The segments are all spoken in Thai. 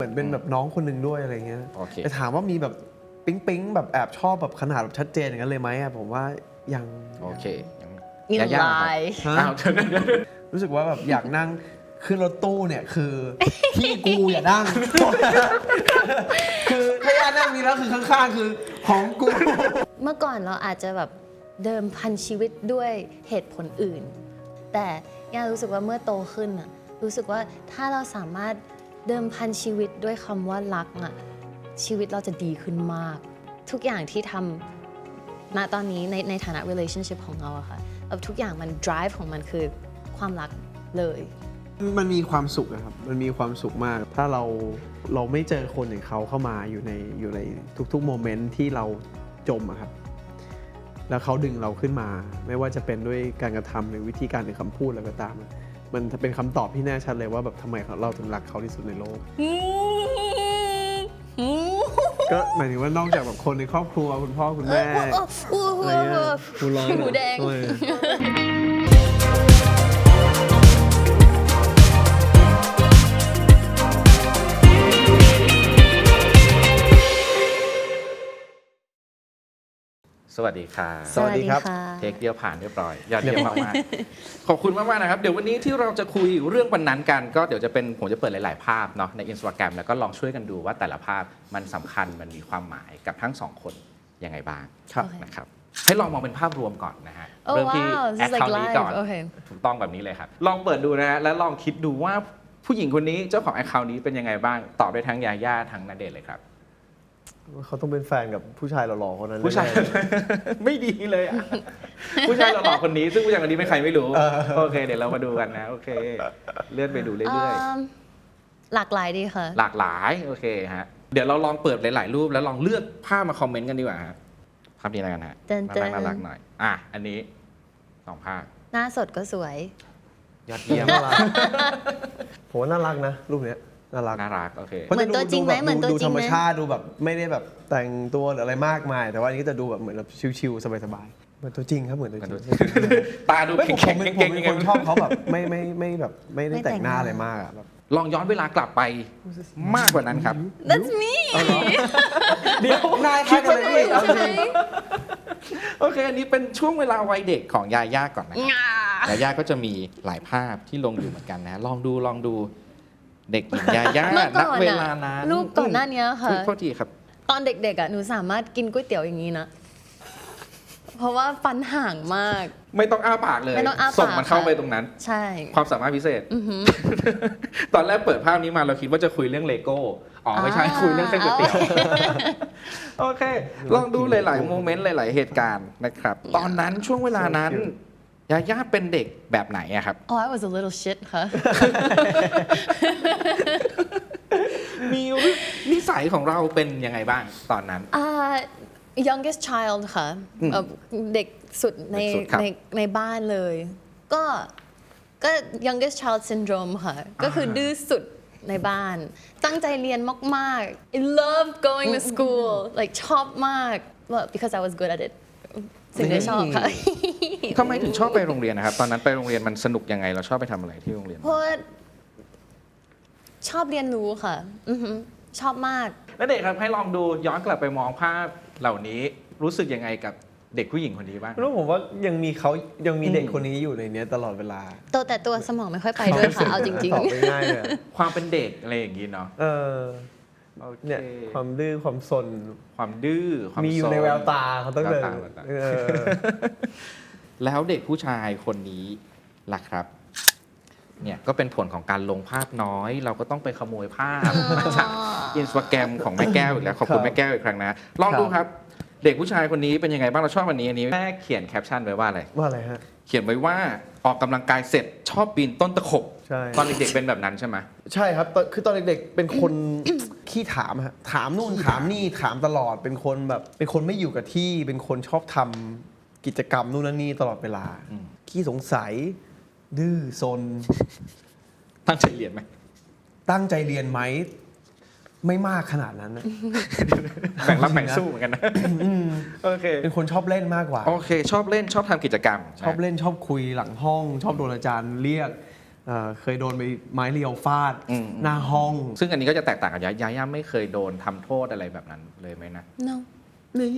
เหมือนเป็นแบบน้องคนหนึ่งด้วยอะไรเงี้ย โอเค แต่ถามว่ามีแบบปิ๊งแบบแอบชอบแบบขนาดแบบชัดเจนอย่างนั้นเลยไหมผมว่ายัง โอเค มี ยาย่า ลาย ฮะ อ้าวเดี๋ยว รู้สึกว่าแบบอยากนั่งขึ้นรถตู้เนี่ยคือพี่กูอย่านั่ง คือถ้าย่านั่งนี้แล้วคือข้างๆคือของกู เมื่อก่อนเราอาจจะแบบเดิมพันชีวิตด้วยเหตุผลอื่น แต่ย่ารู้สึกว่าเมื่อโตขึ้นอะรู้สึกว่าถ้าเราสามารถเดิมพันชีวิตด้วยคำว่ารักอะชีวิตเราจะดีขึ้นมาก ทุกอย่างที่ทำณตอนนี้ในฐานะ relationship ของเราอะค่ะแล้วทุกอย่างมัน drive ของมันคือความรักเลย มันมีความสุขนะครับ มันมีความสุขมาก ถ้าเราไม่เจอคนอย่างเขาเข้ามาอยู่ในทุกๆโมเมนต์ที่เราจมอะครับ แล้วเขาดึงเราขึ้นมา ไม่ว่าจะเป็นด้วยการกระทำหรือวิธีการหรือคำพูดอะไรก็ตาม มันเป็นคำตอบที่แน่ชัดเลยว่าแบบทำไมเราถึงรักเขาที่สุดในโลก ก็หมายถึงว่านอกจากแบบคนในครอบครัวคุณพ่อคุณแม่อะไรเงี้ยหูร้อน หูแดง ทำไม สวัสดีครับ สวัสดีครับ เทคเดียวผ่านเรียบร้อยยอดเยี่ยมมากๆขอบคุณมากๆนะครับ เดี๋ยววันนี้ที่เราจะคุยเรื่องวันนั้นกัน ก็เดี๋ยวจะเป็นผมจะเปิดหลาย ๆ ภาพเนาะใน Instagram แล้วก็ลองช่วยกันดูว่าแต่ละภาพมันสำคัญมันมีความหมายกับทั้งสองคนยังไงบ้าง ครับ นะครับให้ลองมองเป็นภาพรวมก่อนนะฮะ Oh เริ่มที่ wow, แอ this ค is เคา like ท์นี้ก่อน live. Okay. ถูกต้องแบบนี้เลยครับ ลองเปิดดูนะฮะแล้วลองคิดดูว่าผู้หญิงคนนี้เจ้าของแอคเคาท์นี้เป็นยังไงบ้างตอบได้ทั้งยาย่าทั้งณเดชน์เลยครับ เขาต้องเป็นแฟนกับผู้ชายหล่อๆคนนั้น ผู้ชาย แน่ ไม่ดีเลยอ่ะ ผู้ชายหล่อๆคนนี้ ซึ่งผู้ชายคนนี้เป็นใครไม่รู้ โอเค เดี๋ยวเรามาดูกันนะ โอเค เลื่อนไปดูเรื่อย หลากหลายดีค่ะ ๆ หลากหลาย โอเคฮะ เดี๋ยวเราลองเปิดหลายๆรูปแล้วลองเลือกภาพมาคอมเมนต์กันดีกว่าฮะภาพนี้แล้วกันฮะ เต้น น่ารักหน่อย อันนี้สองภาพ หน้าสดก็สวย ยอดเยี่ยม น่ารักผมว่าน่ารักนะรูปเนี้ยน่ารัก น่ารัก โอเค พราะ เหมือนตัวจริงไหม ดูแบบ เหมือนตัวจริงไหม ดูธรรมชาติดูแบบไม่ได้แบบแต่งตัวหรืออะไรมากมาย แต่ว่าอันนี้ก็จะดูแบบเหมือนแบบชิลๆสบายๆเหมือนตัวจริงครับเหมือนตัวจริง ตาดู ไม่ผม แข็ง ผม ๆ เป็ เก่ง น ๆยัง ค ไง นชอบเขาแบบไม่แบบไม่ได้แต่งหน้าอะไรมากอะแบบ ลองย้อนเวลากลับไปมากกว่านั้นครับ That's me เดี๋ยวนายคิดอะไรนี่เอาจริง โอเค อันนี้เป็นช่วงเวลาวัยเด็กของยาย่าก่อนนะครับ ยาย่าก็จะมีหลายภาพที่ลงอยู่เหมือนกันนะ ลองดูเด็กหญิงยาย่า เมื่อ ณ ก่อน เว อะ ลานั้น รูปก่อนหน้านี้ค่ะ โทษทีครับ ตอนเด็กๆอ่ะหนูสามารถกินก๋วยเตี๋ยวอย่างนี้นะ เพราะว่าฟันห่างมาก ไม่ต้องอ้าปากเลย ไม่ต้องอ้าปาก ส่งมันเข้า ค่ะ ไปตรงนั้น ใช่ ความสามารถพิเศษ ตอนแรกเปิดภาพนี้มาเราคิดว่าจะคุยเรื่องเลโก้อ๋อไม่ใช่คุยเรื่องเส้นก๋วยเตี๋ยว โอเค ลองดูหลาย ๆ โมเมนต์หลาย ๆ เหตุการณ์นะครับ ตอนนั้นช่วงเวลานั้น ยาย่าเป็นเด็กแบบไหนอะครับ Oh I was a little shit ค่ะ มีนิสัยของเราเป็นยังไงบ้างตอนนั้น youngest child ค่ะเด็กสุดใน เด็กสุดครับ ในบ้านเลย ก็ youngest child syndrome ค่ะ ก็คือดื้อสุดในบ้าน ตั้งใจเรียนมากๆ I love going to school like ชอบมาก well because I was good at it สิ่งที่ชอบค่ะ ทำไมถึงชอบไปโรงเรียนนะครับ ตอนนั้นไปโรงเรียนมันสนุกยังไง เราชอบไปทำอะไรที่โรงเรียน เพราะว่าชอบเรียนรู้ค่ะชอบมาก แล้วเด็กครับให้ลองดูย้อนกลับไปมองภาพเหล่านี้รู้สึกยังไงกับเด็กผู้หญิงคนนี้บ้าง รู้ผมว่ายังมีเด็กคนนี้อยู่ในเนี้ยตลอดเวลา แต่ตัวสมองไม่ค่อยไปด้วยค่ะ เอาจริง ตอบไม่ง่ายเลย ความเป็นเด็กอะไรอย่างนี้เนาะ โอเค เนี่ยความดื้อความซน ความดื้อความ มีอยู่ ซ ในแววตาเขาต้องเดิน แววตา แล้วเด็กผู้ชายคนนี้ล่ะครับ เนี่ยก็เป็นผลของการลงภาพน้อย เราก็ต้องไปขโมยภาพมาจากอินสตาแกรมของแม่แก้วอีกแล้ว ขอบคุณแม่แก้วอีกครั้งนะ ลองดูครับ เด็กผู้ชายคนนี้เป็นยังไงบ้างเราชอบวันนี้อันนี้แม่เขียนแคปชั่นไว้ว่าอะไร ว่าอะไรฮะ เขียนไว้ว่าออกกำลังกายเสร็จชอบปีนต้นตะขบ ใช่ ตอนเด็กๆเป็นแบบนั้นใช่ไหม ใช่ครับคือตอนเด็กๆเป็นคน ขี้ถามฮะถามนู่นถามนี่ถามตลอดเป็นคนแบบเป็นคนไม่อยู่กับที่เป็นคนชอบทำกิจกรรมนู่นนั่นนี่ตลอดเวลาขี้สงสัย ดื้อซน ตั้งใจเรียนไหม ตั้งใจเรียนไหมไม่มากขนาดนั้นนะ แบ่งรับแบ่งสู้เหมือนกันนะโอเค เป็นคนชอบเล่นมากกว่า โอเค ชอบเล่นชอบทำกิจกรรม ชอบเล่นชอบคุยหลังห้อง ชอบโดนอาจารย์เรียก เคยโดนไปไม้เรียวฟาด อืม หน้าห้อง ซึ่งอันนี้ก็จะแตกต่างกับยาย่าไม่เคยโดนทำโทษอะไรแบบนั้นเลยไหมนะ no นี่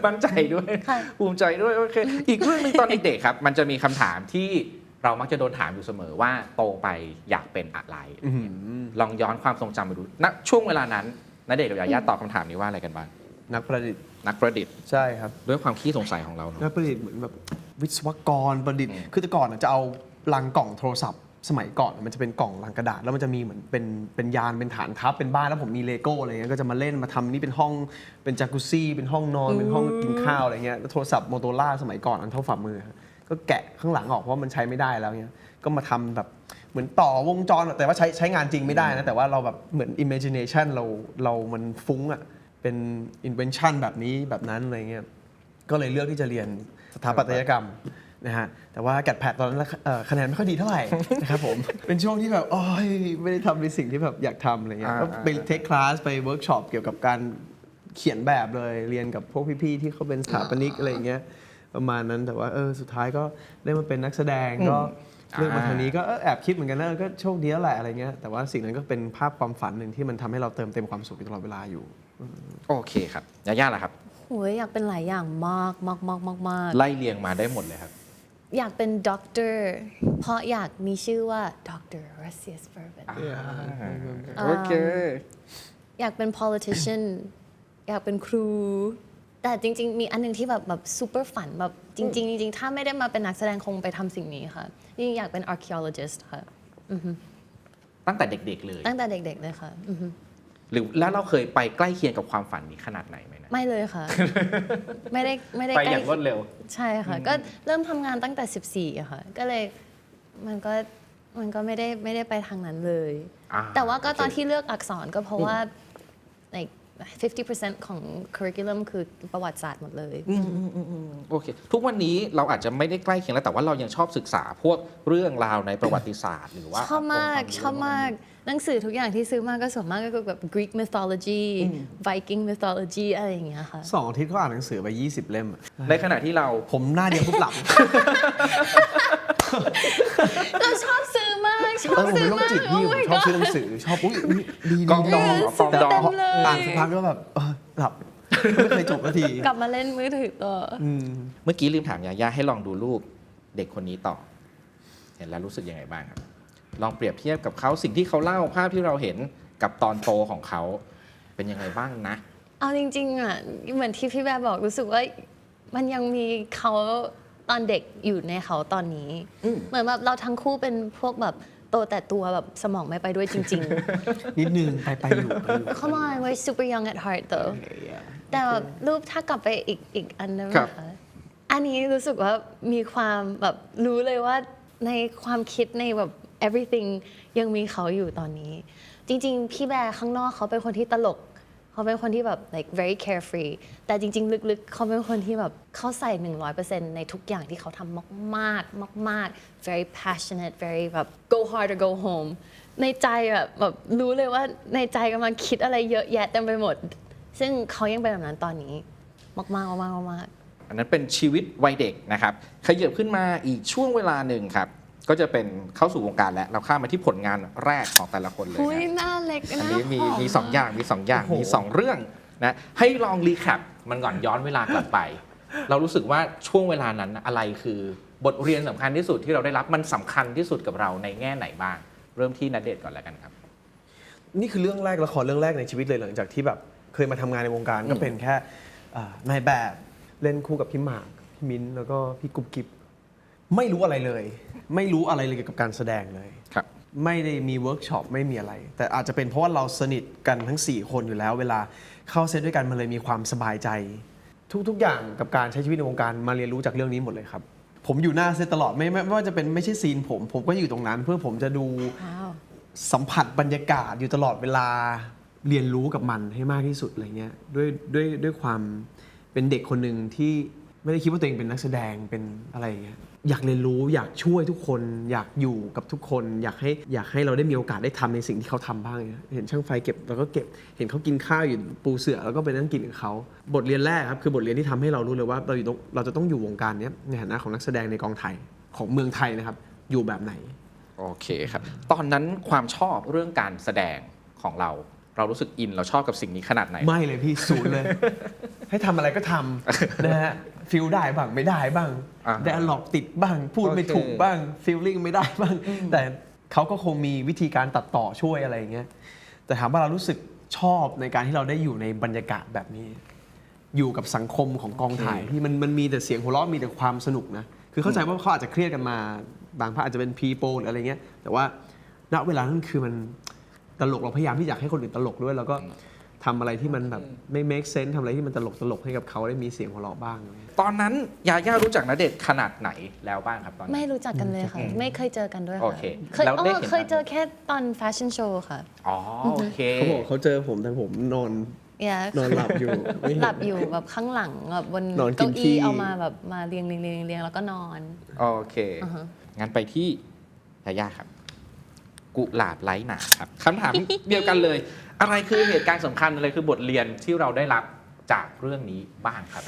มั่นใจด้วย ค่ะ ภูมิใจด้วยโอเคอีกเรื่องหนึงตอนเด็กๆครับ มันจะมีคำถามที่เรามักจะโดนถามอยู่เสมอว่าโตไปอยากเป็นอะไร อื้อหือ ลองย้อนความทรงจำไปดูณช่วงเวลานั้นณเดชน์กับยาย่าตอบคำถามนี้ว่าอะไรกันบ้าง นักประดิษฐ์ นักประดิษฐ์ ใช่ครับ ด้วยความขี้สงสัยของเราเนอะ นักประดิษฐ์เหมือนแบบวิศวกรประดิษฐ์ อืม คือแต่ก่อนจะเอาลังกล่องโทรศัพท์ สมัยก่อนมันจะเป็นกล่องลังกระดาษแล้วมันจะมีเหมือนเป็นยานเป็นฐานทัพเป็นบ้านแล้วผมมีเลโก้อะไรเงี้ยก็จะมาเล่นมาทำนี่เป็นห้องเป็นจากุซซี่เป็นห้องนอนเป็นห้องกินข้าวอะไรเงี้ยแล้วโทรศัพท์โมโตร่าสมัยก่อนอันเท่าฝ่ามือครับก็แกะข้างหลังออกเพราะว่ามันใช้ไม่ได้แล้วเงี้ยก็มาทำแบบเหมือนต่อวงจรแต่ว่าใช้งานจริงไม่ได้นะแต่ว่าเราแบบเหมือน imagination เรามันฟุ้งอ่ะเป็น invention แบบนี้แบบนั้นอะไรเงี้ย ก็เลยเลือกที่จะเรียนสถาปัตยกรรมนะฮะ แต่ว่าแกดแพดตอนนั้นคะแนนไม่ค่อยดีเท่าไหร่ นะครับผม เป็นช่วงที่แบบโอ้ยไม่ได้ทำในสิ่งที่แบบอยากทำอะไรเงี้ย ก็ไปเทคคลาสไปเวิร์กช็อปเกี่ยวกับการเขียนแบบเลย เรียนกับพวกพี่ๆที่เขาเป็นสถาปนิกอะไรเงี้ย ประมาณนั้น แต่ว่าสุดท้ายก็ได้มาเป็นนักแสดงก็เลือกมาทางนี้ก็แอบคิดเหมือนกันนะก็โชคดีแล้วแหละอะไรเงี้ย แต่ว่าสิ่งนั้นก็เป็นภาพความฝันหนึ่งที่มันทำให้เราเติมเต็มความสุขอยู่ตลอดเวลาอยู่ โอเคครับยาย่าล่ะครับ โอ้ยอยากเป็นหลายอย่างมากมากมากมากมาก ไล่เรียงมาได้หมดเลยครับ อยากเป็นด็อกเตอร์เพราะอยากมีชื่อว่าดรรัสเซียสเปอร์เบน โอเค อยากเป็น politician อยากเป็นครู แต่จริง ๆ มีอันหนึงที่แบบซูเปอร์ฝันแบบจริงๆจริงๆถ้าไม่ได้มาเป็นนักแสดงคงไปทำสิ่งนี้ค่ะจริงๆอยากเป็น archaeologist ค่ะ ตั้งแต่เด็กๆเลย ตั้งแต่เด็กๆเลยค่ะอือฮึ หรือแล้วเราเคยไปใกล้เคียงกับความฝันนี้ขนาดไหนไหมนะ ไม่เลยค่ะ ไม่ได้ ไป ใก อ ล้ ย่างรวดเร็ว ใช่ค่ะ ก็เริ่มทำงานตั้งแต่ 14อะค่ะ ก็เลยมันก็ไม่ได้ไปทางนั้นเลย แต่ว่าก็ตอนที่เลือกอักษรก็เพราะว่า like 50% ของ curriculum คือประวัติศาสตร์หมดเลย โอเค ทุกวันนี้เราอาจจะไม่ได้ใกล้เคียงแล้วแต่ว่าเรายังชอบศึกษาพวกเรื่องราวในประวัติศาสตร์ หรือว่า ชอบมาก งค์ ชอบมาก หนังสือทุกอย่างที่ซื้อมาก็ส่วนมากก็คือแบบ Greek mythology Viking mythology อะไรอย่างเงี้ยค่ะ 2 อาทิตย์ก็อ่านหนังสือไป 20 เล่มอะ ในขณะที่เรา ผมหน้าเดียวปุ๊บหลับ เราชอบซื้อมาก ชอบ ผม ซื้ เป็ อน โรค มาก จิตพี่ Oh ผม my ชอบซื้อ god หนังสือชอบอุ๊ยดี กองดอง ซื้อ กองดอง เต็มเลย อ่านสักพักก็แบบหลับไม่เคยจบนาที กลับมาเล่นมือถือต่อ เมื่อกี้ลืมถามยาย่าให้ลองดูรูปเด็กคนนี้ต่อ เห็นแล้วรู้สึกยังไงบ้างครับ ลองเปรียบเทียบกับเขาสิ่งที่เขาเล่าภาพที่เราเห็นกับตอนโตของเขาเป็นยังไงบ้างนะ เอาจริงๆอ่ะเหมือนที่พี่แบบบอกรู้สึกว่ามันยังมีเขาตอนเด็กอยู่ในเขาตอนนี้ เหมือนแบบเราทั้งคู่เป็นพวกแบบโตแต่ตัวแบบสมองไม่ไปด้วยจริง นิดนึงไปอยู่ ๆ Come on we're super young at heart though แต่แบบรูปถ้ากลับไปอีกอันนึง ครับ นะคะอันนี้รู้สึกว่ามีความแบบรู้เลยว่าในความคิดในแบบ everything ยังมีเขาอยู่ตอนนี้ จริงๆ พี่แบร์ข้างนอกเขาเป็นคนที่ตลก เขาเป็นคนที่แบบ like very carefree แต่จริงๆ ลึกๆ เขาเป็นคนที่แบบเขาใส่ 100% ในทุกอย่างที่เขาทำมากๆมากๆ very passionate very แบบ go hard or go home ในใจแบบรู้เลยว่าในใจกำลังคิดอะไรเยอะแยะเต็มไปหมด ซึ่งเขายังเป็นแบบนั้นตอนนี้มากๆ อันนั้นเป็นชีวิตวัยเด็กนะครับขยับขึ้นมาอีกช่วงเวลาหนึ่งครับ ก็จะเป็นเข้าสู่วงการแล้วเราข้ามมาที่ผลงานแรกของแต่ละคนเลย ๆอุ้ย นะ หน้าเล็ก อัน หน้า นี้ ผอม มี2 อย่างมี 2 อย่าง โอ้โห มี 2 เรื่องนะให้ลองรีแคปมันก่อนย้อนเวลากลับไป เรารู้สึกว่าช่วงเวลานั้นอะไรคือบทเรียนสำคัญที่สุดที่เราได้รับมันสำคัญที่สุดกับเราในแง่ไหนบ้าง เริ่มที่ณเดชน์ก่อนแล้วกันครับ นี่คือเรื่องแรกละครเรื่องแรกในชีวิตเลยหลังจากที่แบบเคยมาทำงานในวงการก็เป็นแค่นายแบบเล่นคู่กับพี่หมากพี่มิ้นท์แล้วก็พี่กุ๊บกิ๊บไม่รู้อะไรเลย ไม่รู้อะไรเลยเกี่ยวกับการแสดงเลย ครับ ไม่ได้มีเวิร์กช็อปไม่มีอะไร แต่อาจจะเป็นเพราะว่าเราสนิทกันทั้ง 4 คนอยู่แล้ว เวลาเข้าเซตด้วยกันมันเลยมีความสบายใจ ทุกๆอย่างกับการใช้ชีวิตในวงการมาเรียนรู้จากเรื่องนี้หมดเลยครับ ผมอยู่หน้าเซตตลอดไม่ว่าจะเป็นไม่ใช่ซีนผมก็อยู่ตรงนั้น เพื่อผมจะดู ว้าว สัมผัสบรรยากาศอยู่ตลอดเวลาเรียนรู้กับมันให้มากที่สุดอะไรเงี้ยด้วยความเป็นเด็กคนหนึ่งที่ไม่ได้คิดว่าตัวเองเป็นนักแสดงเป็นอะไรอย่างเงี้ยอยากเรียนรู้อยากช่วยทุกคนอยากอยู่กับทุกคน อยากให้เราได้มีโอกาสได้ทำในสิ่งที่เขาทำบ้างเนี่ยเห็นช่างไฟเก็บเราก็เก็บเห็นเขากินข้าวอยู่ปูเสื่อแล้วก็ไปนั่งกินกับเขาบทเรียนแรกครับคือบทเรียนที่ทำให้เรารู้เลยว่าเราจะต้องอยู่วงการเนี้ยในฐานะของนักแสดงในกองไทยของเมืองไทยนะครับอยู่แบบไหน โอเคครับ ตอนนั้นความชอบเรื่องการแสดงของเรารู้สึกอินเราชอบกับสิ่งนี้ขนาดไหน ไม่เลยพี่ศูนย์เลย ให้ทำอะไรก็ทำนะฮะฟิลได้บ้างไม่ได้บ้าง อ่า ได้หลอกติดบ้าง พูดไม่ โอเค ถูกบ้างฟิลลิ่งไม่ได้บ้าง แต่เขาก็คงมีวิธีการตัดต่อช่วยอะไรอย่างเงี้ยแต่ถามว่าเรารู้สึกชอบในการที่เราได้อยู่ในบรรยากาศแบบนี้ อยู่กับสังคมของกองถ่ายที่มันมีแต่เสียงหัวเราะมีแต่ความสนุกนะคือเข้าใจว่าเขาอาจจะเครียดกันมาบางภาคอาจจะเป็นพีโปหรืออะไรเงี้ยแต่ว่าณเวลานั้นคือมันตลกเราพยายามที่อยากให้คนอื่นตลกด้วยแล้วก็ทำอะไรที่มันแบบไม่ make sense ทำอะไรที่มันตลกให้กับเขาได้มีเสียงหัวเราะบ้าง ตอนนั้นยาย่ารู้จักณเดชน์ขนาดไหนแล้วบ้างครับตอนนั้น ไม่รู้จักกันเลยค่ะ ไม่เคยเจอกันด้วย โอ ค่ะ เค เคย แล้วได้เห็น เคยเจอแค่ตอนแฟชั่นโชว์ค่ะ อ๋อโอเค เขาบอกเขาเจอผมแต่ผมนอน Yeah นอนหลับอยู่ไม่เห็น หลับอยู่แบบข้างหลังแบบบน นอนกิ เก้าน ขี้ อี้เอามาแบบมาเรียงแล้วก็นอน โอเค งั้นไปที่ยาย่าครับ กุหลาบไร้หนามครับคำถาม เดียวกันเลย อะไรคือเหตุการณ์สำคัญอะไรคือบทเรียนที่เราได้รับจากเรื่องนี้บ้างครับ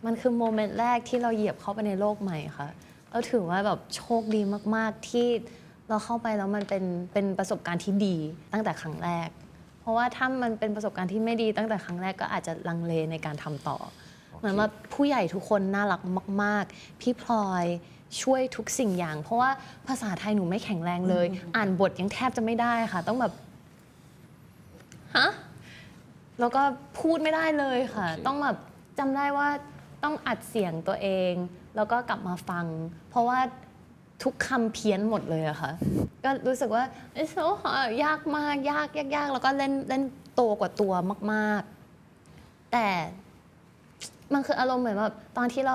มันคือโมเมนต์แรกที่เราเหยียบเข้าไปในโลกใหม่ค่ะเราถือว่าแบบโชคดีมากๆที่เราเข้าไปแล้วมันเป็นประสบการณ์ที่ดีตั้งแต่ครั้งแรก เพราะว่าถ้ามันเป็นประสบการณ์ที่ไม่ดีตั้งแต่ครั้งแรกก็อาจจะลังเลในการทำต่อ เหมือนว่าผู้ใหญ่ทุกคนน่ารักมากๆพี่พลอยช่วยทุกสิ่งอย่าง เพราะว่าภาษาไทยหนูไม่แข็งแรงเลย อ่านบทยังแทบจะไม่ได้ค่ะ ต้องแบบฮะแล้วก็พูดไม่ได้เลยค่ะ โอเค ต้องแบบจำได้ว่าต้องอัดเสียงตัวเอง แล้วก็กลับมาฟัง เพราะว่าทุกคำเพี้ยนหมดเลยอะค่ะ ก็รู้สึกว่ายากมากยากแล้วก็เล่นโตกว่าตัวมากๆ แต่มันคืออารมณ์เหมือนแบบตอนที่เ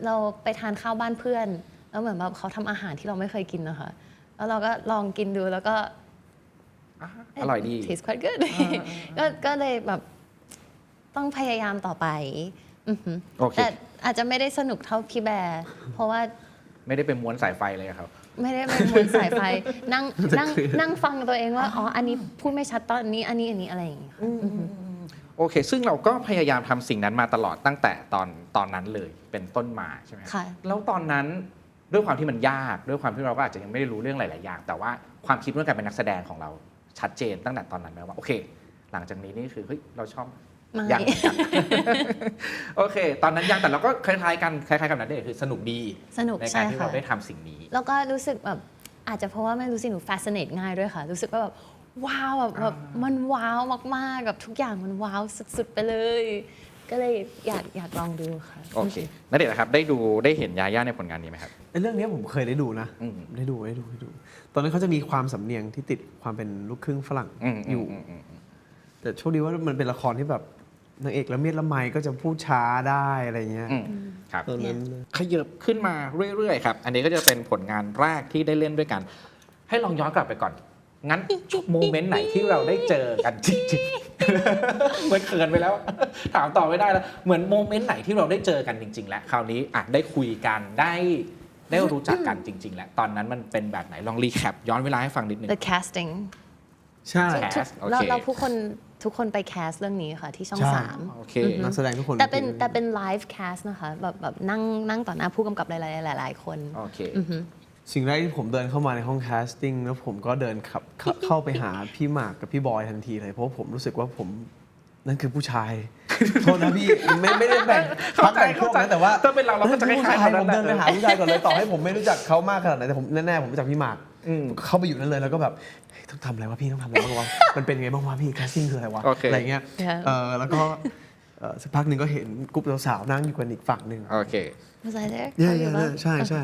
ราไปทานข้าวบ้านเพื่อน แล้วเหมือนแบบเขาทำอาหารที่เราไม่เคยกินนะคะแล้วเราก็ลองกินดูแล้วก็ อร่อยดี taste quite good ก็เลยแบบต้องพยายามต่อไปอือหือ โอเค แต่อาจจะไม่ได้สนุกเท่าพี่แบร์เพราะว่า ไม่ได้เป็นม้วนสายไฟเลยครับ ไม่ได้เป็นม้วนสายไฟ นั่งฟังตัวเองว่าอ๋ออันนี้พูดไม่ชัดตอนนี้อันนี้อะไรอย่างเงี้ยค่ะ โอเค ซึ่งเราก็พยายามทำสิ่งนั้นมาตลอดตั้งแต่ตอนนั้นเลยเป็นต้นมาใช่ไหม ค่ะ แล้วตอนนั้นด้วยความที่มันยากด้วยความที่เราก็อาจจะยังไม่ได้รู้เรื่องหลาย ๆ อย่าง แต่ว่าความคิดเรื่องการเป็นนักแสดงของเราชัดเจนตั้งแต่ตอนนั้นไหมว่าโอเค หลังจากนี้นี่คือเฮ้ยเราชอบ ไม่ ยังเหมือนกัน โอเค ตอนนั้นยังแต่เราก็คล้ายๆกันคล้ายๆกับนั้นเด็คือสนุกดี สนุก ในกา ใช่ รที่ ค่ะ เราได้ทำสิ่งนี้ แล้วก็รู้สึกแบบอาจจะเพราะว่าไม่รู้สิหนู fascinate ง่ายด้วยค่ะ รู้สึกว่าแบบว้าวแบบมันว้าวมากๆแบบทุกอย่างมันว้าวสุดๆไปเลย ก็เลยอยากลองดูค่ะ โอเคณเดชน์นะครับได้เห็นยาย่าในผลงานนี้ไหมครับ ไอ้เรื่องนี้ผมเคยได้ดูนะ อืม ได้ดู ตอนนั้นเขาจะมีความสำเนียงที่ติดความเป็นลูกครึ่งฝรั่งอยู่ แต่โชคดีว่ามันเป็นละครที่แบบนางเอกละเมียดละไมก็จะพูดช้าได้อะไรเงี้ย ครับ ตอนนั้น ขยับขึ้นมาเรื่อยๆครับ อันนี้ก็จะเป็นผลงานแรกที่ได้เล่นด้วยกัน ให้ลองย้อนกลับไปก่อน งั้นโมเมนต์ไหนที่เราได้เจอกันจริงๆ เหมือนเขินไปแล้ว ถามต่อไม่ได้แล้ว เหมือนโมเมนต์ไหนที่เราได้เจอกันจริง ๆ แล้วคราวนี้อาจได้คุยกันได้รู้จักกันจริง ๆ แล้วตอนนั้นมันเป็นแบบไหนลองรีแคปย้อนเวลาให้ฟังนิดนึง The casting ใช่ cast โอเค เราทุกคนไปแคสเรื่องนี้ค่ะที่ช่อง ใช่ 3 โอเค นักแสดงทุกคน แต่เป็นไลฟ์แคสนะคะแบบนั่งต่อหน้าผู้กำกับหลายๆคน โอเค สิ่งแรกที่ผมเดินเข้ามาในห้องแคสติ้งแล้วผมก็เดินเข้าไปหาพี่หมากกับพี่บอยทันทีเลย เพราะว่าผมรู้สึกว่าผมนั่นคือผู้ชาย โทษนะพี่ไม่ได้แบ่ง เข้าใจ พวกนั้นแต่ว่า ถ้าเป็นเราก็จะคล้ายๆ ผมเดินไปหา แหละ ผู้ชายก่อนเลยต่อให้ผมไม่รู้จักเขามากขนาดไหนแต่ผมแน่ๆผมรู้จักพี่หมากเข้าไปอยู่นั่นเลยแล้วก็แบบเฮ้ยต้องทำอะไรวะพี่ต้องทำอะไรบ้างวะมันเป็นไงบ้างวะพี่แคสติ้งคืออะไรวะ โอเค อะไรเงี้ย Yeah. แล้วก็สักพักหนึ่งก็เห็นกลุ่มสาวๆนั่งอยู่กันอีกฝั่งหนึ่ง โอเค Was I there ใช่ เขาอยู่ปะ ใช่ใช่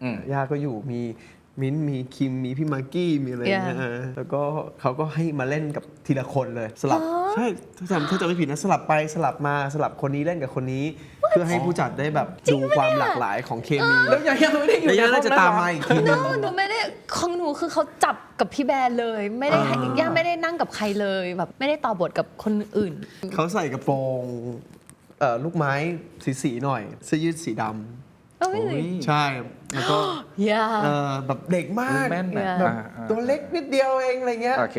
อืม ย่าก็อยู่มีมิ้นท์มีคิมมีพี่มากกี้มีอะไรเงี้ย Yeah. แล้วก็เขาก็ให้มาเล่นกับทีละคนเลยสลับใช่ถ้าจำไม่ผิดนะสลับไปสลับมาสลับคนนี้เล่นกับคนนี้ เพื่อให้ผู้จัดได้แบบดูความหลากหลายของเคมี แล้วยาย่าไม่ได้อยู่ แล้วย่า ในห้ น่า อง จะ นั้น ตาม เหรอ มาอีกทีนึง หนูไม่ได้ของหนูคือเขาจับกับพี่แบร์เลย ไม่ได้ให้ย่าไม่ได้นั่งกับใครเลยแบบไม่ได้ต่อบทกับคนอื่น เขาใส่กระโปรงลูกไม้สีหน่อยเสื้อยืดสีด โอ้ย ำใช่แล้วก็ ย่า แบบเด็กมาก แม่นนะ แบบตัวเล็กนิดเดียวเองอะไรเงี้ย โอเค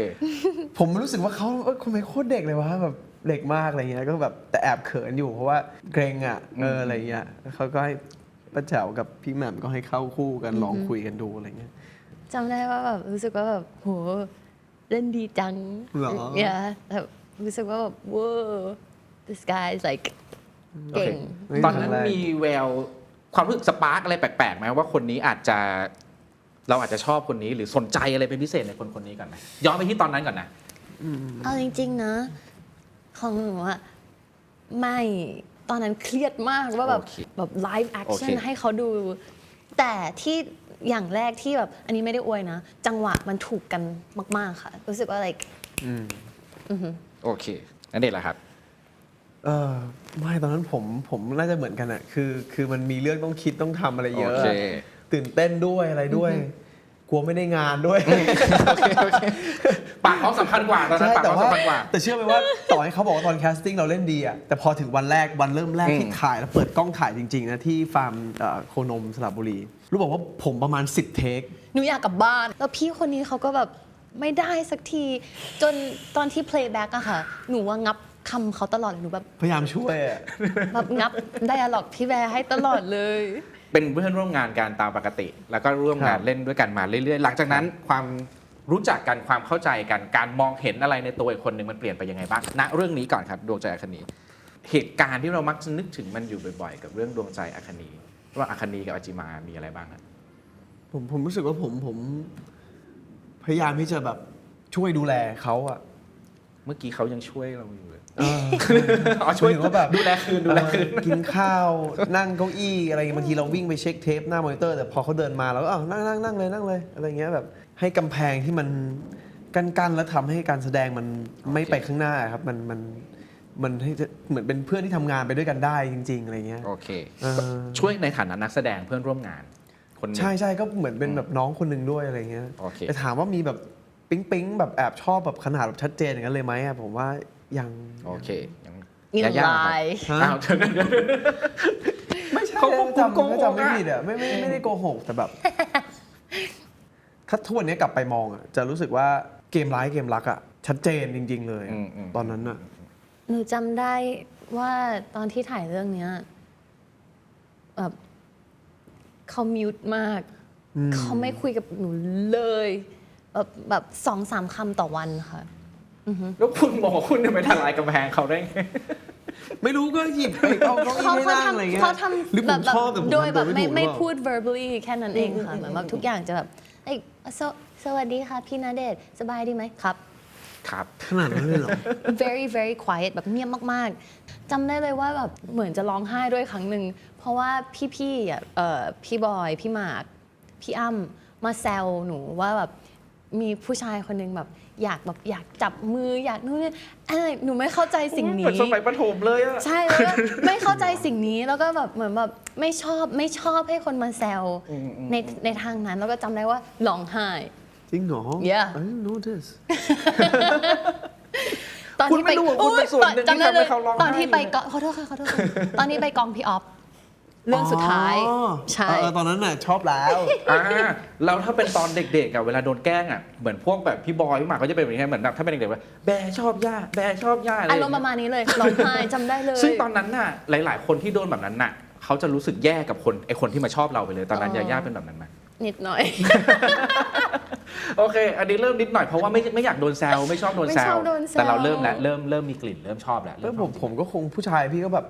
ผมรู้สึกว่าเขาทำไมโคตรเด็กเลยวะแบบเด็กมากอะไรเงี้ยก็แบบแต่แอบเขินอยู่เพราะว่าเกรงอ่ะอะไรเงี้ยเขาก็ให้ ป้าแจ๋วกับพี่แหม่มก็ให้เข้าคู่กันลองคุยกันดูอะไรเงี้ย จำได้ว่าแบบรู้สึกว่าแบบโหเล่นดีจัง เหรอ เนี่ยแบบรู้สึกว่าแบบ wow this guy is like เก่ง ตอนนั้นมีแววความรู้สึกสปาร์กอะไรแปลกๆไหมว่าคนนี้อาจจะเราอาจจะชอบคนนี้หรือสนใจอะไรเป็นพิเศษในคนนี้ก่อนไหมย้อนไปที่ตอนนั้นก่อนนะ เอาจริงๆนะ ของหนูอะไม่ตอนนั้นเครียดมากว่าแบบ โอเค แบบไลฟ์แอคชั่น โอเค ให้เขาดู แต่ที่อย่างแรกที่แบบอันนี้ไม่ได้อวยนะ จังหวะมันถูกกันมาก ๆ ค่ะ รู้สึกว่า like โอเคนั่นเองแหละครับ ไม่ตอนนั้นผมน่าจะเหมือนกันอะคือมันมีเรื่องต้องคิดต้องทำอะไรเยอะ โอเค ตื่นเต้นด้วยอะไรด้วย กลัวไม่ได้งานด้วย ปากท้องสำคัญกว่าตอนนั้น ใช่ ปาก แต่ ท้อง ว่า สำคัญกว่า แต่เชื่อไหมว่า ต่อให้เขาบอกว่าตอนแคสติ้งเราเล่นดีอะแต่พอถึงวันเริ่มแรกที่ถ่ายแล้วเปิดกล้องถ่ายจริงๆนะที่ฟาร์มโคนมสระบุรีรู้บอกว่าผมประมาณ10 เทค หนูอยากกลับบ้าน แล้วพี่คนนี้เขาก็แบบไม่ได้สักที จนตอนที่ playback อะค่ะ หนูว่างับคำเขาตลอดหนูแบบ พยายามช่วยอะ แบบงับ dialogue พี่แบร์ให้ตลอดเลย เป็นเพื่อนร่วมงานกันตามปกติ แล้วก็ร่วมงาน ครับ เล่นด้วยกันมาเรื่อยๆ หลังจากนั้นความรู้จักกันความเข้าใจกันการมองเห็นอะไรในตัวอีกคนหนึ่งมันเปลี่ยนไปยังไงบ้างณเรื่องนี้ก่อนครับดวงใจอาคนีเหตุการณ์ที่เรามักจะนึกถึงมันอยู่บ่อยๆ กับเรื่องดวงใจอาคนีว่าอาคนีกับอาจิมามีอะไรบ้างครับ ผมรู้สึกว่าผมพยายามที่จะแบบช่วยดูแลเขาอะ เมื่อกี้เขายังช่วยเราอยู่เลย เออ อ๋อช่วย หมายถึงว่าแบบ ดูแลคืนดูแลคืน กินข้าวนั่งเก้าอี้อะไรเงี้ยบางทีเราวิ่งไปเช็คเทปหน้ามอนิเตอร์แต่พอเขาเดินมาเราก็นั่งเลยอะไรเงี้ยแบบให้กำแพงที่มันกั้นแล้วทำให้การแสดงมันไม่ไปข้างหน้าครับมันให้เหมือนเป็นเพื่อนที่ทำงานไปด้วยกันได้จริง ๆอะไรเงี้ย โอเค เออ ช่วยในฐานะนักแสดงเพื่อนร่วมงานคนหนึ่ง ใช่ก็เหมือนเป็นแบบน้องคนหนึ่งด้วยอะไรเงี้ย โอเค แต่ถามว่ามีแบบปิ๊งแบบแอบชอบแบบขนาดแบบชัดเจนอย่างนั้นเลยไหมอะผมว่ายัง โอเคยัง มี ยา ลาย ฮะ อ้าวเดี๋ยว ไม่ใช่ เขาควบคุมโกหก ถ้าจำไม่ อะ ผิดอะไม่ได้โกหกแต่แบบ ถ้าทุกวันนี้กลับไปมองอะจะรู้สึกว่าเกมร้ายเกมรักอะชัดเจนจริง ๆ เลยอะตอนนั้นอะ หนูจำได้ว่าตอนที่ถ่ายเรื่องเนี้ยแบบเขามิวต์มาก เขาไม่คุยกับหนูเลยแบบ2-3 คำต่อวันค่ะ แล้วคุณบอกว่าคุณจะไปทลายกำแพงเขาได้ไง ไม่รู้ก็หยิบไปเอาเก้าอี้ เขา ให้นั่งอะไรเงี้ย เขาท หรือ ำ ผมชอบแต่ผม โดย ทำ แบ ตัว บ ไม่ถูก ไม่ หรือเปล่า พูด verbally แค่นั้นเองค่ะเหมือนแบบทุกอย่างจะแบบเอ้ยสวัสดีค่ะพี่ณเดชน์สบายดีไหมครับ ครับ ขนาดนั้นเลยเหรอ very quiet แบบเงียบมากๆจำได้เลยว่าแบบเหมือนจะร้องไห้ด้วยครั้งหนึ่งเพราะว่าพี่ๆอ่ะพี่บอยพี่หมากพี่อ้ำมาแซวหนูว่าแบบมีผู้ชายคนหนึงแบบอยากจับมืออยากนู่นนี่อะไรหนูไม่เข้าใจสิ่ง เหมื นี้ อนสมัยประถมเลยอะ ใช่แล้วก็ไม่เข้าใจสิ่งนี้แล้วก็แบบเหมือนแบบไม่ชอบให้คนมาแซวในทางนั้นแล้วก็จำได้ว่าร้องไห้ จริงเหรอ Yeah I didn't know this ตอน คุณ ที่ ไม่ ไป รู้ว่าคุณเป็นส่วนหนึ่งที่ จำได้ ทำ เล ให้ ย เขาร้องไห้ ตอนที่ไปกองขอโทษค่ะตอนนี้ไปกองพี่ออฟเรื่องสุดท้าย อ๋อ ใช่ ตอนนั้นน่ะชอบแล้ว แล้วถ้าเป็นตอนเด็กๆอะเวลาโดนแกล้งอะเหมือนพวกแบบพี่บอยพี่หมากก็จะเป็นแบบนี้เหมือนแบบถ้าเป็นเด็กๆว่าแบร์ชอบย่าแบร์ชอบย่าอะไรอ อา ย่าง ร เงี้ย มณ์ประมาณนี้เลยร้องไห้จำได้เลย ซึ่งตอนนั้นน่ะหลายๆ คนที่โดนแบบนั้นน่ะเขาจะรู้สึกแย่กับคนที่มาชอบเราไปเลย ตอนนั้นยาย่าเป็นแบบนั้นไหม นิดหน่อย โอเค อันนี้เริ่มนิดหน่อยเพราะว่าไม่อยากโดนแซวไม่ชอบโดนแซ ไม่ช ว อบโดนแซว แต่เราเริ่มแล้วเริ่มมีกลิ่นเริ่มชอบแล้ว แล้วผมก็คงผู้ชายพี่ก็แบบ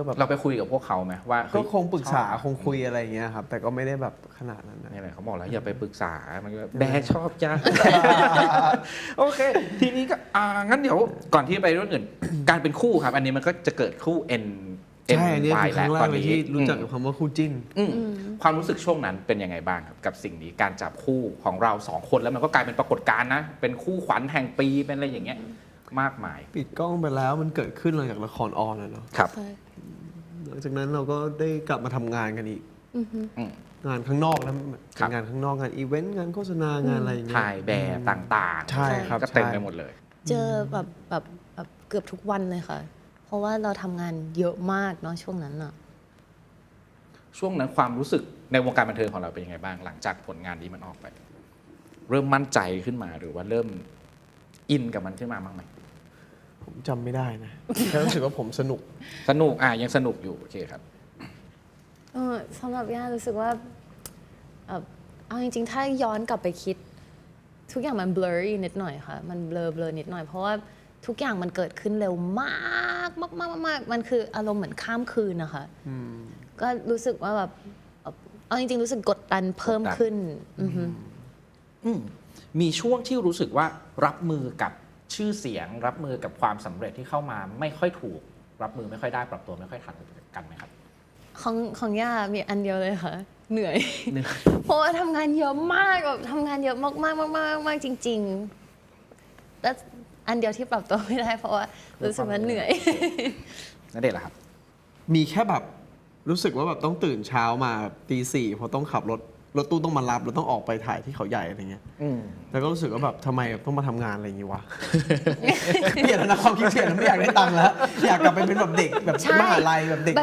แบบ เราไปคุยกับพวกเขาไหมว่า ก็ เฮ้ย คงปรึกษา ชอบ คงคุยอะไรอย่างเงี้ยครับ แต่ก็ไม่ได้แบบขนาดนั้นนะ นี่แหละเขาบอกแล้วอย่าไปปรึกษามันก็แบร์ชอบย่า โอเค ทีนี้ก็งั้นเดี๋ยวก่อนที่ไปเรื่องอื่น การเป็นคู่ครับ อันนี้มันก็จะเกิดคู่ ใช่อันนี้คือครั้งแร ตอก น เลย นี้ ที่รู้จักกับคำว่าคู่จิ้น ความรู้สึกช่วงนั้นเป็นยังไงบ้างครับกับสิ่งนี้การจับคู่ของเราสองคนแล้วมันก็กลายเป็นปรากฏการณ์นะ เป็นคู่ขวัญแห่งปีเป็นอะไรอย่างเงี้ยมากมาย ปิดกล้องไปแล้วมันเกิดขึ้นหลังจากละครออนอะเนาะ ครับ หลังจากนั้นเราก็ได้กลับมาทำงานกันอีก งานข้างนอกนะ ครั เป็ บ นงานข้างนอกงานอีเวนต์งานโฆษณางานอะไรอย่างเงี้ย ถ่ายแบบต่างๆ ใช่ครับ ก็เต็ม ใช่ ไปหมดเลย เจอแบบเกือบทุกวันเลยค่ะ เพราะว่าเราทำงานเยอะมากเนาะช่วงนั้นอะ ช่วงนั้นความรู้สึกในวงการบันเทิงของเราเป็นยังไงบ้าง หลังจากผลงานนี้มันออกไป เริ่มมั่นใจขึ้นมาหรือว่าเริ่มอินกับมันขึ้นมาบ้างไหม ผมจำไม่ได้นะ แค่รู้สึกว่าผมสนุก สนุกยังสนุกอยู่โอเคครับ สำหรับย่ารู้สึกว่าเอาจริงๆถ้าย้อนกลับไปคิด ทุกอย่างมัน blurry นิดหน่อยค่ะมันเบลอนิดหน่อยเพราะว่าทุกอย่างมันเกิดขึ้นเร็วมากมันคืออารมณ์เหมือนข้ามคืนนะคะก็รู้สึกว่าแบบเอาจริงๆรู้สึกกดดันเพิ่มขึ้นมีช่วงที่รู้สึกว่ารับมือกับชื่อเสียงรับมือกับความสำเร็จที่เข้ามาไม่ค่อยถูกรับมือไม่ค่อยได้ปรับตัวไม่ค่อยทันกันไหมครับของย่ามีอันเดียวเลยค่ะเหนื่อย เพราะว่าทำงานเยอะมากแบบทำงานเยอะมากจริงๆแล้วอันเดียวที่ปรับตัวไม่ได้เพราะว่ารู้สึกว่าเหนื่อย นั่นเด็ดเหรอครับมีแค่แบบรู้สึกว่าแบบต้องตื่นเช้ามาตีสี่เพราะต้องขับรถตู้ต้องมารับแล้วต้องออกไปถ่ายที่เขาใหญ่อะไรเงี้ยแล้วก็รู้สึกว่าแบบทำไมต้องมาทำงานอะไรอย่างงี้วะ เปลี่ยนแล้วนะความคิดเปลี่ยนแล้วไม่อยากได้ตังค์แล้วอยากกลับไปเป็นแบบเด็กแบบมหาลัยแบบเด็ก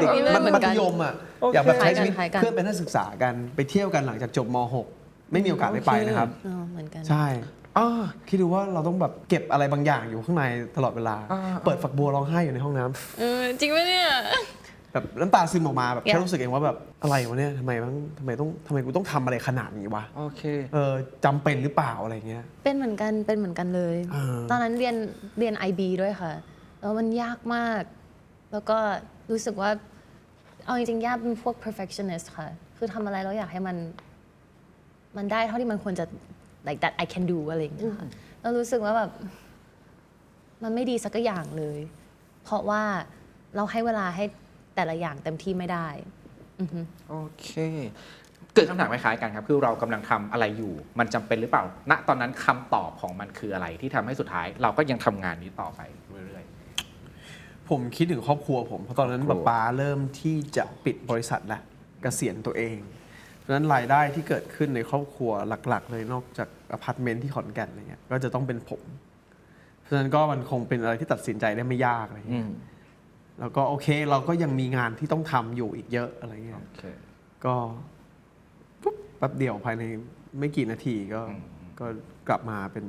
มัธยมอ่ะอยากแบบใช้ชีวิตเพื่อเป็นนักศึกษากันไปเที่ยวกันหลังจากจบม .6 ไม่มีโอกาสได้ไปนะครับเหมือนกันใช่คิดดูว่าเราต้องแบบเก็บอะไรบางอย่างอยู่ข้างในตลอดเวลาเปิดฝักบัวร้องไห้อยู่ในห้องน้ำจริงไหมเนี่ยแบบน้ำตาซึมออกมาแบบแค่รู้สึกเองว่าแบบอะไรวะเนี่ยทำไมกูต้องทำอะไรขนาดนี้วะโอเคจำเป็นหรือเปล่าอะไรเงี้ยเป็นเหมือนกันเลยตอนนั้นเรียน IB ด้วยค่ะแล้วมันยากมากแล้วก็รู้สึกว่าเอาจริงๆยากเป็นพวก perfectionist ค่ะคือทำอะไรแล้วอยากให้มันได้เท่าที่มันควรจะ like that I can do อะไรอย่างเงี้ยค่ะแล้วรู้สึกว่าแบบมันไม่ดีสักอย่างเลยเพราะว่าเราให้เวลาให้แต่ละอย่างเต็มที่ไม่ได้โอเคเกิดคำถามคล้ายๆกันครับคือเรากำลังทำอะไรอยู่มันจำเป็นหรือเปล่าณตอนนั้นคำตอบของมันคืออะไรที่ทำให้สุดท้ายเราก็ยังทำงานนี้ต่อไปเรื่อยๆผมคิดถึงครอบครัวผมเพราะตอนนั้นป๊าเริ่มที่จะปิดบริษัทแล้วเกษียณตัวเองเพราะฉะนั้นรายได้ที่เกิดขึ้นในครอบครัวหลักๆเลยนอกจากอพาร์ตเมนต์ที่ขอนแก่นอะไรเงี้ยก็จะต้องเป็นผมเพราะฉะนั้นก็มันคงเป็นอะไรที่ตัดสินใจได้ไม่ยากอะไรเงี้ยแล้วก็โอเคเราก็ยังมีงานที่ต้องทำอยู่อีกเยอะอะไรเงี้ยก็ปุ๊บแป๊บเดียวภายในไม่กี่นาทีก็กลับมาเป็น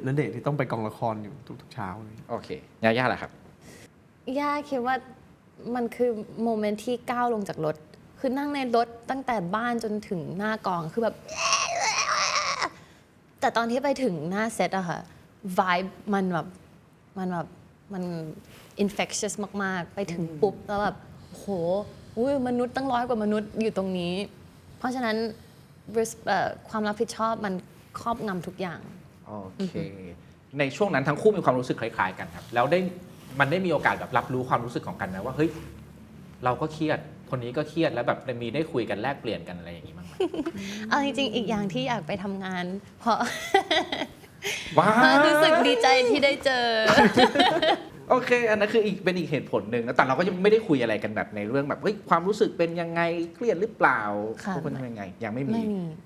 ณเดชน์ที่ต้องไปกองละครอยู่ทุกๆเช้าเลยโอเคย่าแหละครับย่าคิดว่ามันคือโมเมนต์ที่ก้าวลงจากรถคือนั่งในรถตั้งแต่บ้านจนถึงหน้ากองคือแบบแต่ตอนที่ไปถึงหน้าเซตอะค่ะ vibe มัน infectious มากๆไปถึงปุ๊บแล้วแบบโหมนุษย์ตั้ง100 กว่ามนุษย์อยู่ตรงนี้เพราะฉะนั้นความรับผิดชอบมันครอบงำทุกอย่างโอเคในช่วงนั้นทั้งคู่มีความรู้สึกคล้ายๆกันครับแล้วมันได้มีโอกาสแบบรับรู้ความรู้สึกของกันไหมว่าเฮ้ยเราก็เครียดคนนี้ก็เครียดแล้วแบบมีได้คุยกันแลกเปลี่ยนกันอะไรอย่างนี้บ้างไหมเอาจริงๆอีกอย่างที่อยากไปทำงานเพราะรู้สึกดีใจที่ได้เจอโอเคอันนั้นคือเป็นอีกเหตุผลหนึ่งนะแต่เราก็ยังไม่ได้คุยอะไรกันแบบในเรื่องแบบเฮ้ยความรู้สึกเป็นยังไงเครียดหรือเปล่าทุกคนทำยังไงยังไม่มี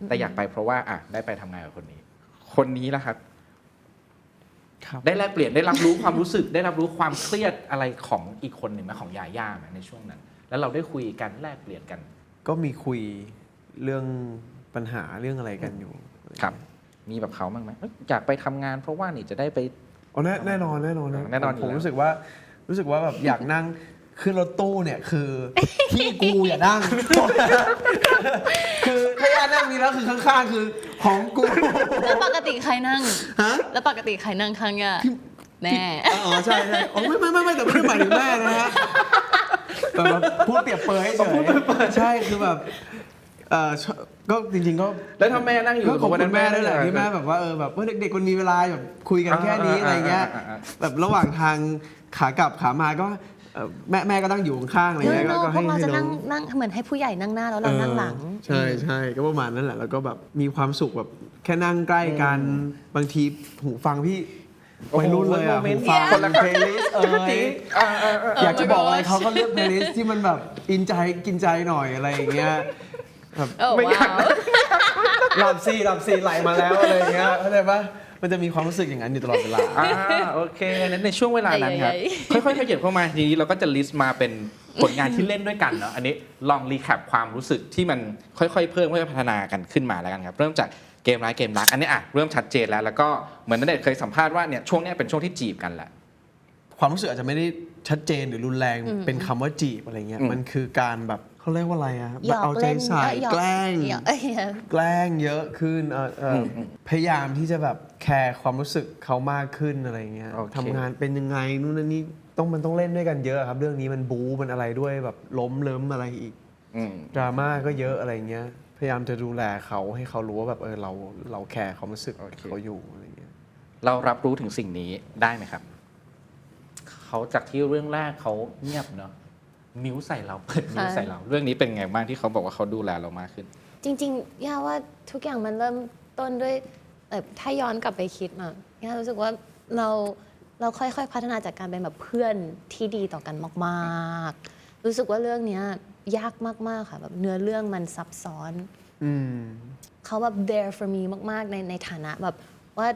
แต่อยากไปเพราะว่าได้ไปทำงานกับคนนี้ล่ะครับได้แลกเปลี่ยนได้รับรู้ความรู้สึกได้รับรู้ความเครียดอะไรของอีกคนหนึ่งไหมของยาย่าไหมในช่วงนั้นแล้วเราได้คุยกันแลกเปลี่ยนกันก็มีคุยเรื่องปัญหาเรื่องอะไรกันอยู่ครับมีแบบเขาบ้างไหมอยากไปทำงานเพราะว่านี่จะได้ไปแน่นอนผมรู้สึกว่าแบบอยากนั่งขึ้นรถตู้เนี่ยคือที่กูอย่านั่งคือถ้าย่านั่งนี่แล้วคือข้างๆคือของกูแล้วปกติใครนั่งแล้วปกติใครนั่งข้างย่าแม่ใช่ไม่แต่ไม่ได้หมายถึงแม่นะฮะแต่พูดเปรียบเปรยใช่คือแบบก็จริงๆก็แล้วถ้าแม่นั่งอยู่ก็ของคุณแม่ด้วยแหละที่แม่แบบว่าแบบเด็กๆมันมีเวลาแบบคุยกันแค่นี้อะไรเงี้ยแบบระหว่างทางขากลับขามาก็แม่ก็นั่งอยู่ข้างๆอะไรเงี้ยก็ให้เราจะนั่งเหมือนให้ผู้ใหญ่นั่งหน้าแล้วเรานั่งหลังใช่ก็ประมาณนั้นแหละแล้วก็แบบมีความสุขแบบแค่นั่งใกล้กันบางทีหูฟังพี่วัยรุ่นเลยอ่ะหูฟังคนละเพลย์ลิสต์อยากจะบอกอะไรเขาก็เลือกเพลย์ลิสต์ที่มันแบบอินใจกินใจหน่อยอะไรอย่างเงี้ยไม่อยากหลับสี่ไหลมาแล้วอะไรเงี้ยเข้าใจปะมันจะมีความรู้สึกอย่างนั้นอยู่ตลอดเวลาโอเคนั้นในช่วงเวลานั้นครับค่อยๆขยับเข้ามาทีนี้เราก็จะลิสต์มาเป็นผลงานที่เล่นด้วยกันเนาะอันนี้ลองรีแคปความรู้สึกที่มันค่อยๆเพิ่มค่อยๆพัฒนากันขึ้นมาแล้วกันครับเริ่มจากเกมร้ายเกมรักอันนี้เริ่มชัดเจนแล้วก็เหมือนณเดชน์เคยสัมภาษณ์ว่าเนี่ยช่วงนี้เป็นช่วงที่จีบกันแหละ ความรู้สึกอาจจะไม่ได้ชัดเจนหรือรุนแรงเป็นคำว่าจีบอะไรเงี้ยมันคือการแบบเขาเรียกว่าอะไรอะ หยอก เอาใจ เล่น ใส่ หยอก แกล้ง หยอกแกล้งเยอะขึ้นพยายามที่จะแบบแคร์ความรู้สึกเขามากขึ้นอะไรเงี้ย โอเค ทำงานเป็นยังไงนู่นนั่นนี่มันต้องเล่นด้วยกันเยอะครับ เรื่องนี้มันบู๊มันอะไรด้วยแบบล้มเลิมอะไรอีก อืม ดราม่าก็เยอะอะไรเงี้ยพยายามจะดูแลเขาให้เขารู้ว่าแบบเราแคร์ความรู้สึก โอเค เขาอยู่อะไรเงี้ย เรารับรู้ถึงสิ่งนี้ได้ไหมครับเขาจากที่เรื่องแรกเขาเงียบเนาะมิ้วใส่เราเปิดมิ้วใส่เรา เรื่องนี้เป็นไงบ้างที่เขาบอกว่าเขาดูแลเรามากขึ้น จริงๆย่าว่าทุกอย่างมันเริ่มต้นด้วยถ้าย้อนกลับไปคิดอะย่ารู้สึกว่าเราค่อยๆพัฒนาจากการเป็นแบบเพื่อนที่ดีต่อกันมากๆ รู้สึกว่าเรื่องเนี้ยยากมากๆค่ะแบบเนื้อเรื่องมันซับซ้อน อืม เขาแบบ there for me มากๆในฐานะแบบว่า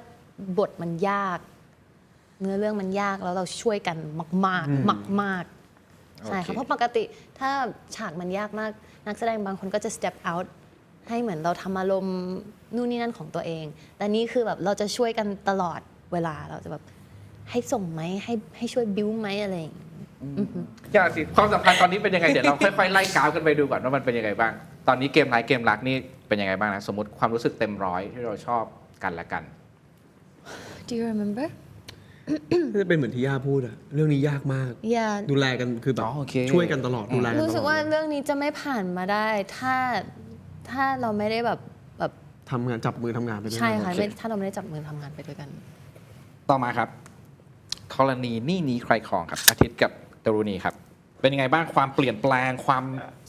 บทมันยาก เนื้อเรื่องมันยากแล้วเราช่วยกันมากๆมากๆใช่ค่ะ โอเค เพราะปกติถ้าฉากมันยากมากนักแสดงบางคนก็จะ step out ให้เหมือนเราทำอารมณ์นู่นนี่นั่นของตัวเอง แต่นี่คือแบบเราจะช่วยกันตลอดเวลาเราจะแบบให้ส่งไหมให้ช่วยบิ้วไหมอะไรอย่างเงี้ย อย่าสิความสัมพันธ์ตอนนี้เป็นยังไง เดี๋ยวเราค่อยๆไล่กราฟกันไปดูก่อนว่ามันเป็นยังไงบ้าง ตอนนี้เกมร้ายเกมรักนี่เป็นยังไงบ้างนะสมมติความรู้สึกเต็มร้อยที่เราชอบกันและกัน Do you remember น่าจะเป็นเหมือนที่ย่าพูดอะเรื่องนี้ยากมาก Yeah ดูแลกันคือแบบ อ๋อโอเค ช่วยกันตลอดดูแลกันตลอด รู้สึกว่าเรื่องนี้จะไม่ผ่านมาได้ถ้าเราไม่ได้แบบ ทำงานจับมือทำงานไปด้วย ใช่ค่ะ โอเค ถ้าเราไม่ได้จับมือทำงานไปด้วยกัน ต่อมาครับกรณีหนี้นี้ใครครองครับอาทิตย์กับดารุณีครับ เป็นยังไงบ้างความเปลี่ยนแปลงความ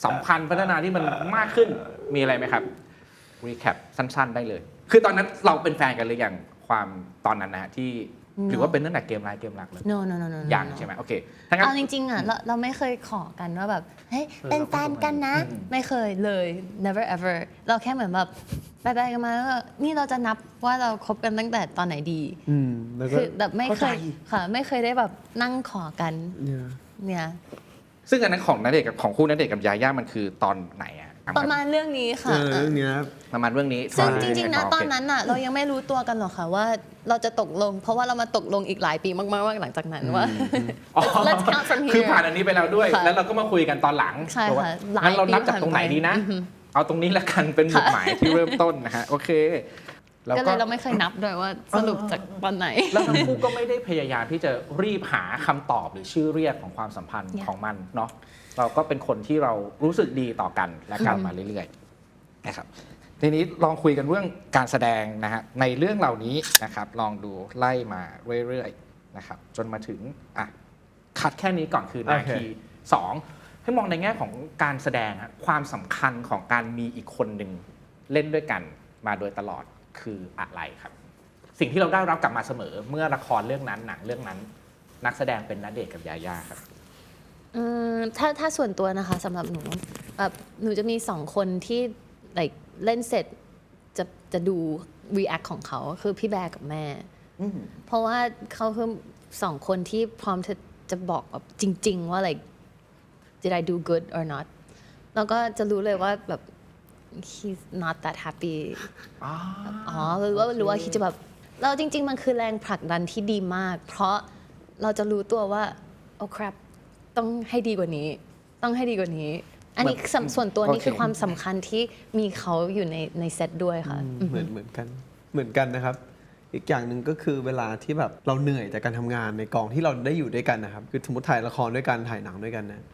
สัมพันธ์พัฒนาที่มันมากขึ้นมีอะไรไหมครับรีแคปสั้น ๆ ได้เลย คือตอนนั้นเราเป็นแฟนกันหรือยังความตอนนั้นนะฮะที่หรือว่าเป็นตั้งแต่เกมร้ายเกมรักเลย no ยังใช่ไหมโอเคถ้างั้น เอาจริงๆอ่ะเราไม่เคยขอกันว่าแบบเฮ้ยเป็นแฟนกันนะ ไม่เคยเลย never ever เราแค่เหมือนแบบไปกันมาแล้วก็นี่เราจะนับว่าเราคบกันตั้งแต่ตอนไหนดี แล้วก็ คือแบบไม่เคย เข้าใจ ค่ะไม่เคยได้แบบนั่งขอกัน เนี่ย เนี่ย ซึ่งอันนั้นของณเดชน์กับของคู่ณเดชน์กับยาย่ามันคือตอนไหนอะ ประมาณเรื่องนี้ค่ะ เรื่องเนี้ย ประมาณเรื่องนี้ ซึ่ง ตอ จริงๆนะ โเค ตอนนั้นน่ะเรายังไม่รู้ตัวกันหรอกค่ะว่าเราจะตกลง เพราะว่าเรามาตกลงอีกหลายปีมากๆหลังจากนั้นว่า อ๋อ Let's count from here คือผ่านอันนี้ไปแล้วด้วย ค่ะ แล้วเราก็มาคุยกันตอนหลัง ใช่ค่ะ บอกว่า หลาย งั้นเรานับ ปี จากตรงไหน ผ่านไป ดีนะ เอาตรงนี้ละกันเป็นหมุดหมายที่เริ่มต้นนะฮะโอเคแล้ว ก็ ก็ เลยเราไม่เคยนับด้วยว่าสรุปจากตอนไหน แล้วทั้งคู่ก็ไม่ได้พยายามที่จะรีบหาคำตอบหรือชื่อเรียกของความสัมพันธ์ Yeah. ของมันเนาะเราก็เป็นคนที่เรารู้สึกดีต่อกันและกันมาเรื่อยๆนะครับทีนี้ลองคุยกันเรื่องการแสดงนะฮะในเรื่องเหล่านี้นะครับลองดูไล่มาเรื่อยๆนะครับจนมาถึงอ่ะคัดแค่นี้ก่อนคือนาที2ให้มองในแง่ของการแสดงฮะความสำคัญของการมีอีกคนหนึ่งเล่นด้วยกันมาโดยตลอดคืออะไรครับ สิ่งที่เราได้รับกลับมาเสมอเมื่อละครเรื่องนั้นหนังเรื่องนั้น นักแสดงเป็นณเดชน์กับยาย่าครับ ถ้าส่วนตัวนะคะสำหรับหนูแบบหนูจะมี2คนที่ like เล่นเสร็จจะดู react ของเขาคือพี่แบร์กับแม่ เพราะว่าเขาคือ2คนที่พร้อมจะบอกแบบจริง ๆ ว่า like did I do good or not แล้วก็จะรู้เลยว่าแบบ he's not that happy อ๋อหรือว่า he จะแบบเราจริง ๆ มันคือแรงผลักดันที่ดีมาก เพราะเราจะรู้ตัวว่าโอ้ crap ต้องให้ดีกว่านี้ ต้องให้ดีกว่านี้ อันนี้ส่วนตัวนี่ โอเค คือความสำคัญที่มีเขาอยู่ในเซตด้วยค่ะ เหมือนกันนะครับ อีกอย่างหนึ่งก็คือเวลาที่แบบเราเหนื่อยจากการทำงานในกองที่เราได้อยู่ด้วยกันนะครับคือสมมติถ่ายละครด้วยกันถ่ายหนังด้วยกันนะ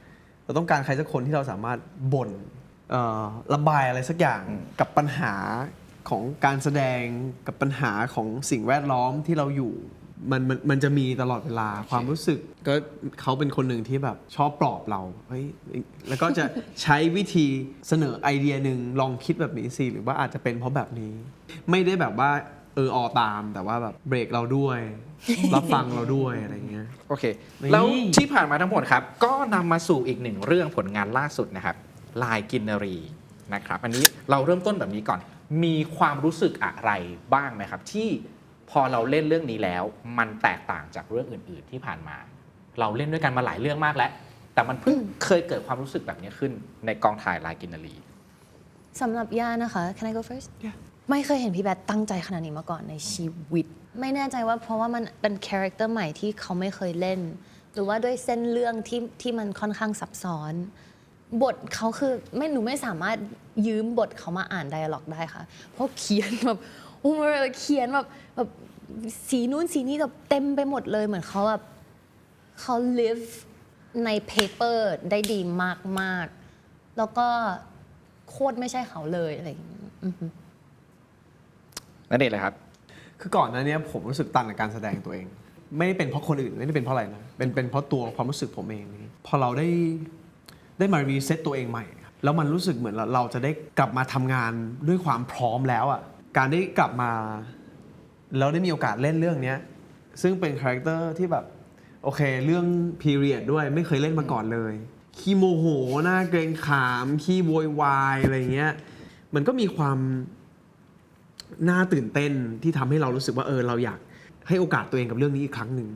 เราต้องการใครสักคนที่เราสามารถบ่นระบายอะไรสักอย่างกับปัญหาของการแสดงกับปัญหาของสิ่งแวดล้อมที่เราอยู่มันจะมีตลอดเวลาความรู้สึกก็เขาเป็นคนหนึ่งที่แบบชอบปลอบเราเฮ้ยแล้วก็จะใช้วิธีเสนอไอเดียหนึ่งลองคิดแบบนี้สิหรือว่าอาจจะเป็นเพราะแบบนี้ ไม่ได้แบบว่าตามแต่ว่าแบบเบรกเราด้วย รับฟังเราด้วยอะไรเงี้ย โอเค นี่ แล้วที่ผ่านมาทั้งหมดครับ ก็นำมาสู่อีกหนึ่งเรื่องผลงานล่าสุดนะครับลายกินนารีนะครับ อันนี้เราเริ่มต้นแบบนี้ก่อน มีความรู้สึกอะไรบ้างไหมครับ ที่พอเราเล่นเรื่องนี้แล้ว มันแตกต่างจากเรื่องอื่น ๆที่ผ่านมา เราเล่นด้วยกันมาหลายเรื่องมากแล้ว แต่มันเพิ่งเคยเกิดความรู้สึกแบบนี้ขึ้นในกองถ่ายลายกินนารี สำหรับย่านะคะ can I go first ไม่เคยเห็นพี่แบทตั้งใจขนาดนี้มาก่อนในชีวิต ไม่แน่ใจว่าเพราะว่ามันเป็นคาแรคเตอร์ใหม่ที่เขาไม่เคยเล่น หรือว่าด้วยเส้นเรื่องที่มันค่อนข้างซับซ้อน บทเขาคือหนูไม่สามารถยืมบทเขามาอ่านไดอะล็อกได้ค่ะเพราะเขียนแบบโอ้ยเขียนแบบสีนู้นสีนี้แบบเต็มไปหมดเลยเหมือนเขาแบบเขา live ใน paper ได้ดีมากๆแล้วก็โคตรไม่ใช่เขาเลยอะไรอย่างเงี้ยนั่นเองเลยครับ คือก่อนหน้านี้ผมรู้สึกตันกับการแสดงตัวเอง ไม่ได้เป็นเพราะคนอื่นไม่ได้เป็นเพราะอะไรนะเป็นเพราะตัวความรู้สึกผมเองพอเราได้มารีเซ็ตตัวเองใหม่ครับแล้วมันรู้สึกเหมือนเราจะได้กลับมาทำงานด้วยความพร้อมแล้วอ่ะการได้กลับมาแล้วได้มีโอกาสเล่นเรื่องนี้ซึ่งเป็นคาแรคเตอร์ที่แบบโอเคเรื่องพีเรียดด้วยไม่เคยเล่นมาก่อนเลยขี้โมโหหน้าเกรงขามขี้โวยวายอะไรเงี้ยมันก็มีความน่าตื่นเต้นที่ทำให้เรารู้สึกว่าเราอยากให้โอกาสตัวเองกับเรื่องนี้อีกครั้งหนึ่ง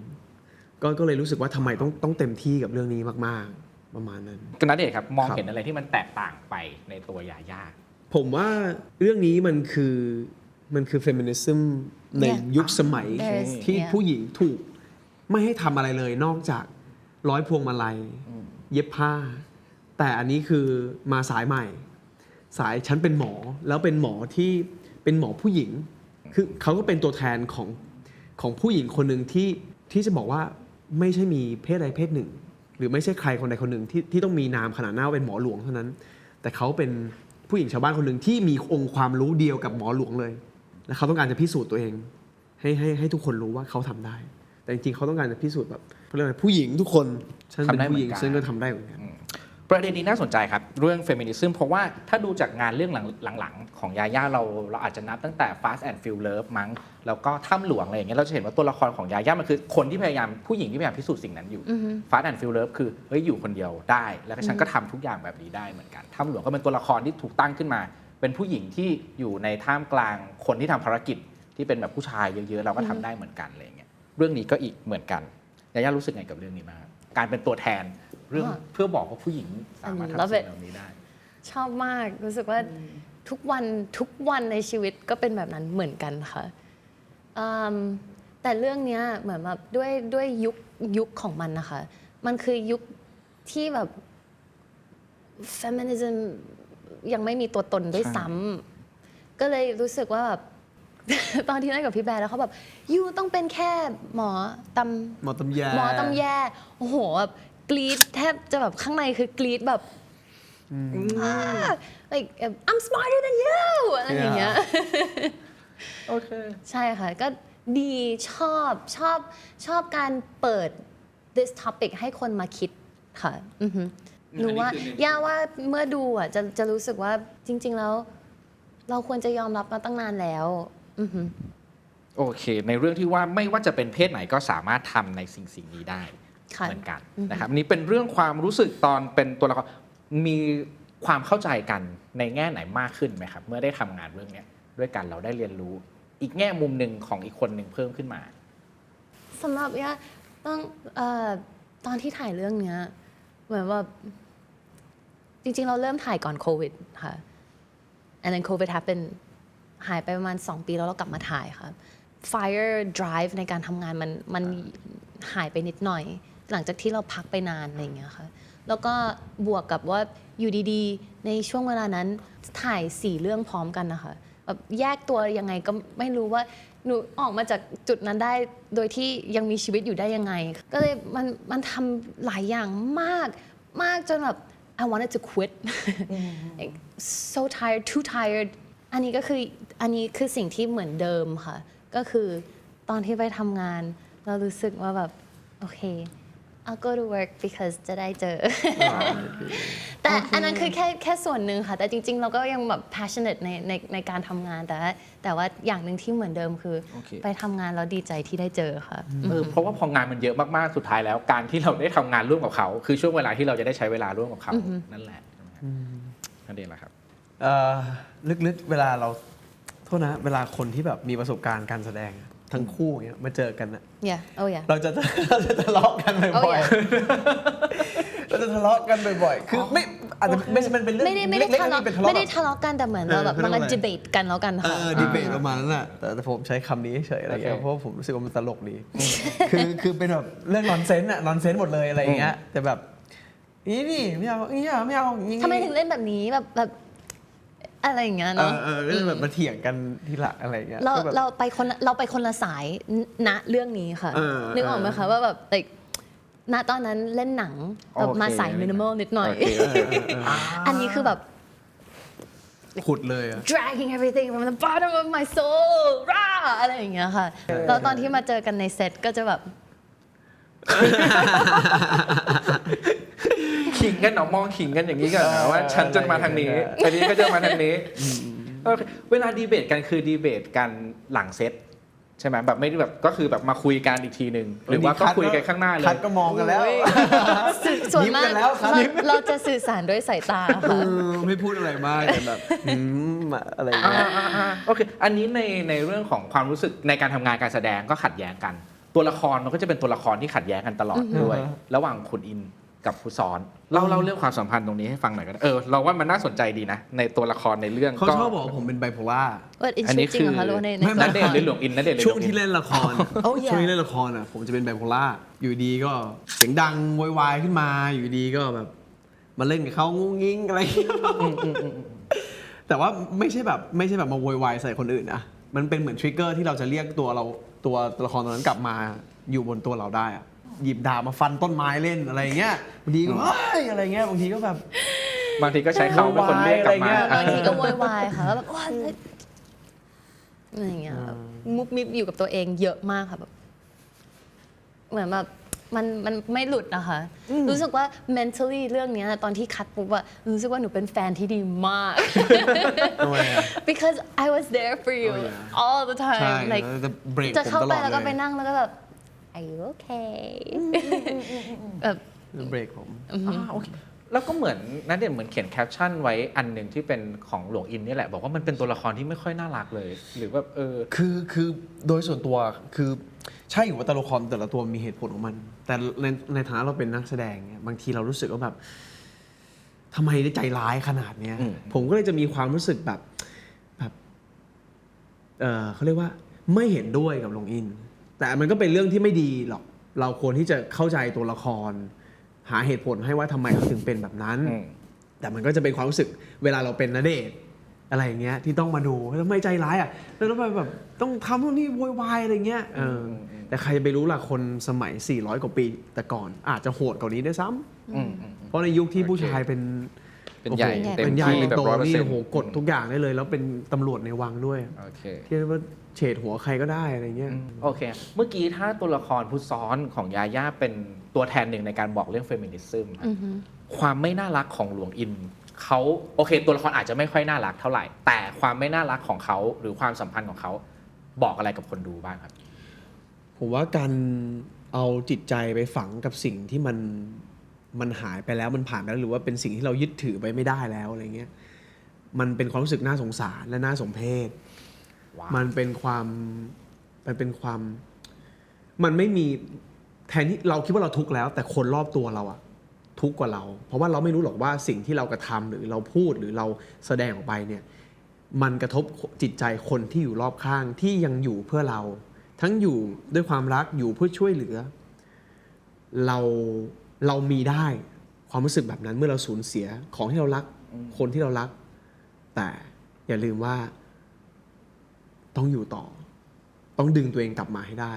ก็เลยรู้สึกว่าทำไมต้องเต็มที่กับเรื่องนี้มากๆประมาณนั้นคุณณเดชน์ครับมอง ครับ เห็นอะไรที่มันแตกต่างไปในตัวยาย่า ผมว่าเรื่องนี้มันคือเฟมินิซึมใน Yeah. ยุคสมัย There's ที่ yeah. ผู้หญิงถูกไม่ให้ทำอะไรเลยนอกจากร้อยพวงมาลัยเย็บผ้า แต่อันนี้คือมาสายใหม่ สายฉันเป็นหมอแล้วเป็นหมอที่เป็นหมอผู้หญิงคือเขาก็เป็นตัวแทนของผู้หญิงคนหนึ่งที่จะบอกว่าไม่ใช่มีเพศใดเพศหนึ่ง หรือไม่ใช่ใครคนใดคนหนึ่งที่ต้องมีนามขนาดหน้าเป็นหมอหลวงเท่านั้น แต่เขาเป็นผู้หญิงชาวบ้านคนหนึ่งที่มีองค์ความรู้เดียวกับหมอหลวงเลย และเขาต้องการจะพิสูจน์ตัวเองให้ทุกคนรู้ว่าเขาทำได้ แต่จริงๆเขาต้องการจะพิสูจน์แบบเขาเรียกอะไรผู้หญิงทุกคนฉันเป็นผู้หญิงฉันก็ทำได้เหมือนกัน ประเด็นนี้น่าสนใจครับเรื่องเฟมินิซึมเพราะว่าถ้าดูจากงานเรื่องหลังๆของยาย่าเราอาจจะนับตั้งแต่ Fast and Furious มั้งแล้วก็ถ้ำหลวงอะไรอย่างเงี้ยเราจะเห็นว่าตัวละครของยาย่ามันคือคนที่พยายามผู้หญิงที่พยายามพิสูจน์สิ่งนั้นอยู่ Fast and Furious คือเฮ้ยอยู่คนเดียวได้ แล้วก็ฉันก็ทำทุกอย่างแบบนี้ได้เหมือนกันถ้ำหลวงก็เป็นตัวละครที่ถูกตั้งขึ้นมา เป็นผู้หญิงที่อยู่ในท่ามกลางคนที่ทำภารกิจที่เป็นแบบผู้ชายเยอะๆเราก็ทำได้เหมือนกันอะไรอย่างเงี้ยเรื่องนี้ก็อีกเหมือนกันยาย่ารู้สึกไงกับเรื่องนี้บ้างการเป็นตัวแทนเรื่องเพื่อบอกว่าผู้หญิงสามารถทำสิ่งเหล่านี้ได้ ชอบมากรู้สึกว่าทุกวันในชีวิตก็เป็นแบบนั้นเหมือนกันค่ะแต่เรื่องเนี้ยเหมือนแบบด้วยยุคของมันนะคะมันคือยุคที่แบบ feminism ยังไม่มีตัวตนด้วยซ้ำก็เลยรู้สึกว่าแบบ ตอนที่นั่งกับพี่แบร์แล้วเขาแบบยูต้องเป็นแค่หมอตำแย่โอ้โหแบบกรี๊ดแทบจะแบบข้างในคือกรี๊ดแบบlike I'm smarter than you อะไรอย่างเงี้ยโอเค ใช่ค่ะก็ดีชอบการเปิด this topic ให้คนมาคิดค่ะหนูว่าย่าว่าเมื่อดูอ่ะจะรู้สึกว่าจริงๆแล้วเราควรจะยอมรับมาตั้งนานแล้วโอเคในเรื่องที่ว่าไม่ว่าจะเป็นเพศไหนก็สามารถทำในสิ่งนี้ได้เหมือนกันนะครับนี่เป็นเรื่องความรู้สึกตอนเป็นตัวละครมีความเข้าใจกันในแง่ไหนมากขึ้นไหมครับเมื่อได้ทำงานเรื่องนี้ด้วยกันเราได้เรียนรู้อีกแง่มุมหนึ่งของอีกคนหนึ่งเพิ่มขึ้นมาสำหรับย่าตอนที่ถ่ายเรื่องเนี้ยเหมือนว่าจริงๆเราเริ่มถ่ายก่อนโควิดค่ะ and then COVID happened หายไปประมาณ2 ปีแล้วเรากลับมาถ่ายค่ะ fire drive ในการทำงานมันหายไปนิดหน่อยหลังจากที่เราพักไปนานอะไรอย่างเงี้ยค่ะแล้วก็บวกกับว่าอยู่ดีๆในช่วงเวลานั้นถ่าย4 เรื่องพร้อมกันนะคะแบบแยกตัวยังไงก็ไม่รู้ว่าหนูออกมาจากจุดนั้นได้โดยที่ยังมีชีวิตอยู่ได้ยังไงก็เลยมันทำหลายอย่างมากจนแบบ I wanted to quit like, so tired too tired อันนี้คือสิ่งที่เหมือนเดิมค่ะก็คือตอนที่ไปทำงานเรารู้สึกว่าแบบโอเค I'll go to work because จะได้เจอ แต่อันนั้นคือแค่ส่วนหนึ่งค่ะแต่จริงๆเราก็ยังแบบ passionate ในการทำงานแต่ว่าอย่างหนึ่งที่เหมือนเดิมคือไปทำงานแล้วดีใจที่ได้เจอค่ะเพราะว่าพองานมันเยอะมากๆสุดท้ายแล้วการที่เราได้ทำงานร่วมกับเขาคือช่วงเวลาที่เราจะได้ใช้เวลาร่วมกับเขานั่นแหละนั่นเองแหละครับลึกๆเวลาเราโทษนะเวลาคนที่แบบมีประสบการณ์การแสดงทั้งคู่เงี้ยมาเจอกันอะ yeah เราจะทะเลาะกันบ่อยๆเราจะทะเลาะกันบ่อยๆคือไม่ อาจจะไม่ใช่มันเป็นเรื่อง ไม่ได้ เล็กๆ ทะเลาะ เป็นทะเลาะ ไม่ได้ทะเลาะกันแต่เหมือนเราแบบ เออ มัน เขาเรียกว่าอะไร ดีเบตกันแล้วกันค่ะ ดีเบตประมาณนั้นแหละแต่ผมใช้คำนี้เฉยๆอะไรเงี้ย โอเค เพราะว่าผมรู้สึกว่ามันตลกดีคือเป็นแบบเรื่องนอนเซนส์อะนอนเซนส์หมดเลยอะไรอย่างเงี้ยแต่แบบนี่ไม่เอาไม่เอาอย่างงี้ ทำไมถึงเล่นแบบนี้แบบอะไรอย่างเงี้ยเนาะ ก็จะแบบมาเถียงกันทีหลังอะไรอย่างเงี้ย เรา ก็แบบ เราไปคนละสายณเรื่องนี้ค่ะ นึกออกไหมคะว่าแบบณตอนนั้นเล่นหนังแบบมาสายมินิมอลนิดหน่อย โเค อันนี้คือแบบ ขุดเลยอะ dragging everything from the bottom of my soul ร่าอะไรอย่างเงี้ยค่ะ แล้วตอนที่มาเจอกันในเซตก็จะแบบ ขิงกันเนาะมองขิงกันอย่างนี้กันนะว่าฉันจะมาทางนี้อันนี้ก็จะมาทางนี้โอเคเวลาดีเบตกันคือดีเบตกันหลังเซตใช่ไหมแบบไม่ได้แบบก็คือแบบมาคุยกันอีกทีหนึ่งหรือว่าก็คุยกันข้างหน้าเล คั ย ดก็มองกันแล้ว ส่วน ยิ้ม มา กั ก นแล้วครับ เราจะสื่อสารด้วยสายตาค่ะ ไม่พูดอะไรมากแต่แบบอะไรอย่างเงี้ย โอเค อันนี้ในเรื่องของความรู้สึกในการทำงานการแสดงก็ขัดแย้งกัน ตัวละครมันก็จะเป็นตัวละครที่ขัดแย้งกันตลอดด้วย ระหว่างคุณอินกับผู้ซ้อนเล่าเรื่องความสัมพันธ์ตรงนี้ให้ฟังหน่อยกันเราว่ามันน่าสนใจดีนะ ในตัวละครในเรื่อง เขาชอบบอกว่าผมเป็นไบโพล่า ว่าอิน อัน ชี นี้ วิตจริงเหรอคะหรือว่าใน ไม่ นัดเดทหรือหลวงอินนัดเดทหรือห ช่ ล วง วงอิ ที่ น เล่นละคร Oh yeah ช่วงที่เล่นละครอ่ะผมจะเป็นไบโพล่าอยู่ดีก็เสียงดังโวยวายขึ้นมาอยู่ดีก็แบบมาเล่นกับเขางุ้งงิ้งอะไรอย่างเงี้ยแต่ว่าไม่ใช่แบบมาโวยวายใส่คนอื่นนะมันเป็นเหมือนทริกเกอร์ที่เราจะเรียกตัวละครตัวนั้นกลับมาอยู่บนตัวเราได้อะหยิบดาบมาฟันต้นไม้เล่นอะไรอย่างเงี้ยบางทีก็เฮ้ยอะไรเงี้ยบางทีก็แบบ บางทีก็ใช้เขาเป็นคนเรียกกลับมา บางทีก็โวยวายค่ะแล้วแบบว่าอะไรอย่างเงี้ยแบบมุบมิบอยู่กับตัวเองเยอะมากค่ะแบบเหมือนแบบมันไม่หลุดนะคะรู้สึกว่า mentally เรื่องเนี้ยตอนที่คัดปุ๊บอะรู้สึกว่าหนูเป็นแฟนที่ดีมาก ทำไมอะ because I was there for you Oh, yeah. all the ใช่ time like แล้วจะเบรก จะ ผม เข้า ตล ไป อด แล้วก็ไป เลย นั่งแล้วก็แบบ are you okay แบบ เบรกผม โอเคแล้วก็เหมือนนัดเดทเหมือนเขียนแคปชั่นไว้อันหนึ่งที่เป็นของหลวงอินนี่แหละบอกว่ามันเป็นตัวละครที่ไม่ค่อยน่ารักเลย หรือว่าคือโดยส่วนตัวคือใช่อยู่ว่าตัวละครแต่ละตัวมีเหตุผลของมัน แต่ในฐานะเราเป็นนักแสดงเนี่ยบางทีเรารู้สึกว่าแบบทำไมได้ใจร้ายขนาดเนี้ยผมก็เลยจะมีความรู้สึกแบบเขาเรียกว่าไม่เห็นด้วยกับหลวงอิน แต่มันก็เป็นเรื่องที่ไม่ดีหรอกเราควรที่จะเข้าใจตัวละคร หาเหตุผลให้ว่าทำไมเขาถึงเป็นแบบนั้น แต่มันก็จะเป็นความรู้สึกเวลาเราเป็นณเดชน์อะไรอย่างเงี้ยที่ต้องมาดูทำไมใจร้ายอ่ะแล้วต้องแบบต้องทำพวกนี้โวยวายอะไรเงี้ยแต่ใครจะไปรู้ล่ะคนสมัย400 กว่าปีแต่ก่อนอาจจะโหดกว่านี้ด้วยซ้ำเพราะในยุคที่ผู้ชายเป็น ใหญ่ โอ้โห เต็ม เป็นใหญ่ ที่ เป็น แบบ โตนี่ 100% โอ้โหกดทุกอย่างได้เลย แล้วเป็นตำรวจในวังด้วย โอเค ที่เรียกว่าเฉดหัวใครก็ได้อะไรเงี้ย โอเค เมื่อกี้ถ้าตัวละครผู้ซ้อนของยาย่าเป็นตัวแทนหนึ่งในการบอกเรื่องเฟมินิซึมความไม่น่ารักของหลวงอินเขาโอเค ตัวละครอาจจะไม่ค่อยน่ารักเท่าไหร่ แต่ความไม่น่ารักของเขาหรือความสัมพันธ์ของเขาบอกอะไรกับคนดูบ้างครับ ผมว่าการเอาจิตใจไปฝังกับสิ่งที่มันหายไปแล้วมันผ่านไปแล้วหรือว่าเป็นสิ่งที่เรายึดถือไปไม่ได้แล้วอะไรเงี้ยมันเป็นความรู้สึกน่าสงสารและน่าสมเพช wow. มันเป็นความมันไม่มีแทนที่เราคิดว่าเราทุกข์แล้ว แต่คนรอบตัวเราอะทุกข์กว่าเรา เพราะว่าเราไม่รู้หรอกว่าสิ่งที่เรากระทำหรือเราพูดหรือเราแสดงออกไปเนี่ยมันกระทบจิตใจคนที่อยู่รอบข้างที่ยังอยู่เพื่อเรา ทั้งอยู่ด้วยความรักอยู่เพื่อช่วยเหลือเรามีได้ความรู้สึกแบบนั้นเมื่อเราสูญเสียของที่เรารักคนที่เรารักแต่อย่าลืมว่าต้องอยู่ต่อต้องดึงตัวเองกลับมาให้ได้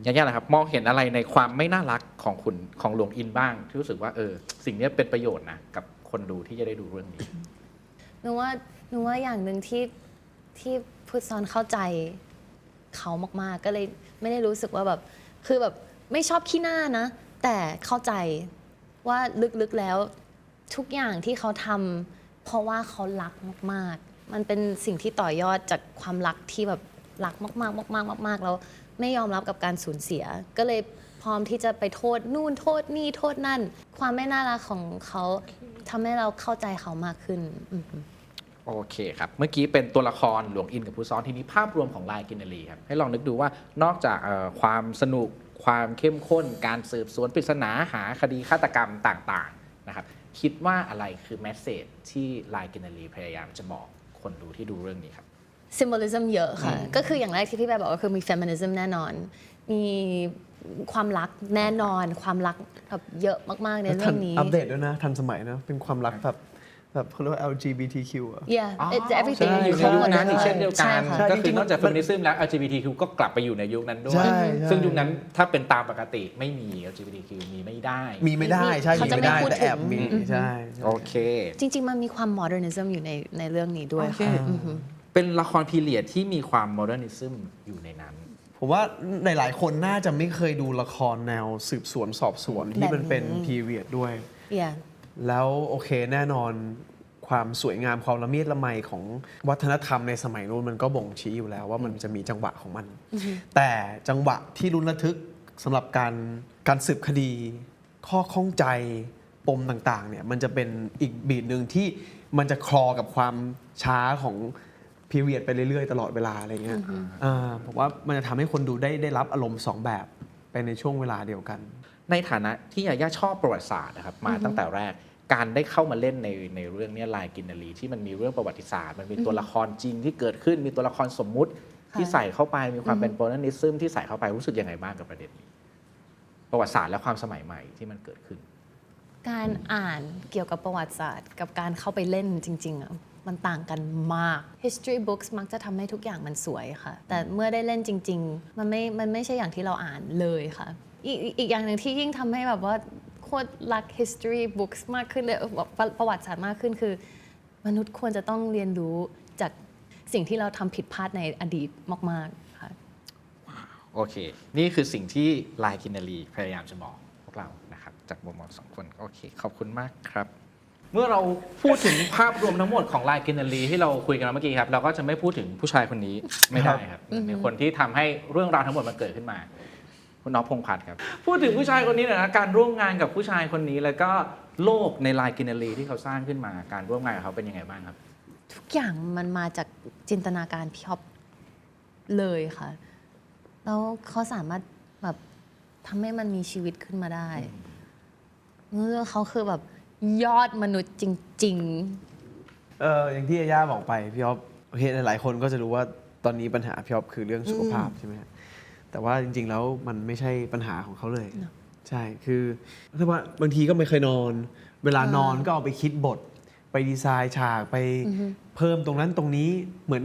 ยาย่าล่ะครับมองเห็นอะไรในความไม่น่ารักของคุณของหลวงอินบ้างที่รู้สึกว่าสิ่งนี้เป็นประโยชน์นะกับคนดูที่จะได้ดูเรื่องนี้ หนูว่าอย่างหนึ่งที่พุทธซ้อนเข้าใจเขามากๆก็เลยไม่ได้รู้สึกว่าแบบคือแบบไม่ชอบขี้หน้านะ แต่เข้าใจว่าลึกๆแล้วทุกอย่างที่เขาทำเพราะว่าเขารักมากๆมันเป็นสิ่งที่ต่อยอดจากความรักที่แบบรักมากๆมากๆแล้วไม่ยอมรับกับการสูญเสียก็เลยพร้อมที่จะไปโทษนู่นโทษนี่โทษนั่นความไม่น่ารักของเขาทำให้เราเข้าใจเขามากขึ้นโอเคครับเมื่อกี้เป็นตัวละครหลวงอินกับผู้ซ้อนทีนี้ภาพรวมของลายกินนารีครับให้ลองนึกดูว่านอกจากความสนุกความเข้มข้นการสืบสวนปริศนาหาคดีฆาตกรรมต่างๆนะครับ คิดว่าอะไรคือแมสเซจที่ลายกินนารีพยายามจะบอกคนดูที่ดูเรื่องนี้ครับ symbolism เยอะค่ะ ก็คืออย่างแรกที่พี่แบร์บอกก็คือมี feminism แน่นอน มีความรักแน่นอน ความรักแบบเยอะมากๆในเรื่องนี้ อัปเดตด้วยนะ ทันสมัยนะ เป็นความรักแบบเขาเรียกว่า LGBTQ อ่ะ yeah อ๋อ it's everything ใช่อยู่ในยุคนั้นอีกเช่นเดียวกัน ใช่ค่ะ ก็คือนอกจาก feminism แล้ว LGBTQ ก็กลับไปอยู่ในยุคนั้นด้วย ใช่ใช่ ซึ่งยุคนั้นถ้าเป็นตามปกติไม่มี LGBTQ มีไม่ได้ มีไม่ได้ใช่ เขา มี จะ ไม่ได้ ไม่พูด แต่แอบ ถึง มีใช่ โอเค จริง ๆ มันมีความ modernism อยู่ในเรื่องนี้ด้วย โอเค ค่ะอือฮึ เป็นละครพีเรียดที่มีความ modernism อยู่ในนั้น ผมว่าหลายๆคนน่าจะไม่เคยดูละครแนวสืบสวนสอบสวนที่มันเป็น period ด้วย yeah แล้วโอเคแน่นอนความสวยงามความละเมียดละไมของวัฒนธรรมในสมัยนู้นมันก็บ่งชี้อยู่แล้วว่ามันจะมีจังหวะของมัน แต่จังหวะที่ลุ้นระทึกสำหรับการสืบคดี ข้อข้องใจปมต่างๆเนี่ยมันจะเป็นอีกบีทหนึ่งที่มันจะคลอกับความช้าของพีเรียดไปเรื่อยๆตลอดเวลาอะไรเงี้ยผมว่ามันจะทำให้คนดูได้รับอารมณ์สองแบบไปในช่วงเวลาเดียวกัน ในฐานะที่ยาย่าชอบประวัติศาสตร์นะครับมาตั้งแต่แรกการได้เข้ามาเล่นในเรื่องนี้ลายกินนารีที่มันมีเรื่องประวัติศาสตร์มันมีตัวละครจริงที่เกิดขึ้นมีตัวละครสมมุติที่ใส่เข้าไปมีความเป็นโมเดิร์นิซึมที่ใส่เข้าไปรู้สึกยังไงบ้างกับประเด็นนี้ประวัติศาสตร์และความสมัยใหม่ที่มันเกิดขึ้น การอ่านเกี่ยวกับประวัติศาสตร์ กับการเข้าไปเล่นจริงๆอ่ะมันต่างกันมาก history books มักจะทำให้ทุกอย่างมันสวยค่ะ แต่เมื่อได้เล่นจริงๆมันไม่ใช่อย่างที่เราอ่านเลยค่ะอีกอย่างหนึ่งที่ยิ่งทำให้แบบว่าโคตรรัก history books มากขึ้นเลยประวัติศาสตร์มากขึ้นคือ มนุษย์ควรจะต้องเรียนรู้จากสิ่งที่เราทำผิดพลาดในอดีตมากๆค่ะ โอเค นี่คือสิ่งที่ลายกินนารีพยายามจะบอกพวกเรานะครับจากมุมมองสองคนโอเคขอบคุณมากครับ เมื่อเราพูดถึงภาพรวมทั้งหมดของลายกินนารีที่เราคุยกันเมื่อกี้ครับเราก็จะไม่พูดถึงผู้ชายคนนี้ไม่ได้ครับในคนที่ทำให้เรื่องราวทั้งหมดมันเกิดขึ้นมาคุณน้องพงษ์พัฒน์ครับพูดถึงผู้ชายคนนี้หน่อยนะการร่วมงานกับผู้ชายคนนี้แล้วก็โลกในลายกินนารีที่เขาสร้างขึ้นมาการร่วมงานกับเขาเป็นยังไงบ้างครับ ทุกอย่างมันมาจากจินตนาการพี่อ๊อฟเลยค่ะ แล้วเขาสามารถแบบทำให้มันมีชีวิตขึ้นมาได้เรื่องเขาคือแบบยอดมนุษย์จริง อย่างที่ย่าบอกไปพี่อ๊อฟโอเคหลายๆคนก็จะรู้ว่าตอนนี้ปัญหาพี่อ๊อฟคือเรื่องสุขภาพใช่ไหมฮะแต่ว่าจริงๆแล้วมันไม่ใช่ปัญหาของเขาเลย ใช่คือเรียกว่าบางทีก็ไม่เคยนอน เวลานอนก็เอาไปคิดบท ไปดีไซน์ฉากไปเพิ่มตรงนั้นตรงนี้เหมือน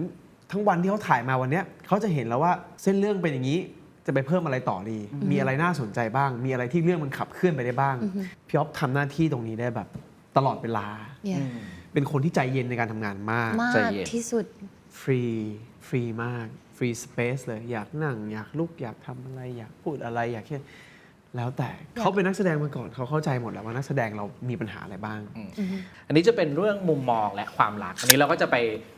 ทั้งวันที่เขาถ่ายมาวันเนี้ยเขาจะเห็นแล้วว่าเส้นเรื่องเป็นอย่างนี้จะไปเพิ่มอะไรต่อดี มีอะไรน่าสนใจบ้าง มีอะไรที่เรื่องมันขับเคลื่อนไปได้บ้างพี่อ๊อฟทำหน้าที่ตรงนี้ได้แบบตลอดเวลา ๆ yeah เป็นคนที่ใจเย็นในการทำงานมาก มาก ใจเย็น ที่สุด ฟรีมากฟรีสเปซเลยอยากนั่งอยากลุกอยากทำอะไรอยากพูดอะไรอยากแค่แล้วแต่เขาเป็นนักแสดงมาก่อนเขาเข้าใจหมดแล้วว่านักแสดงเรามีปัญหาอะไรบ้าง อันนี้จะเป็นเรื่องมุมมองและความรักอันนี้เราก็จะไป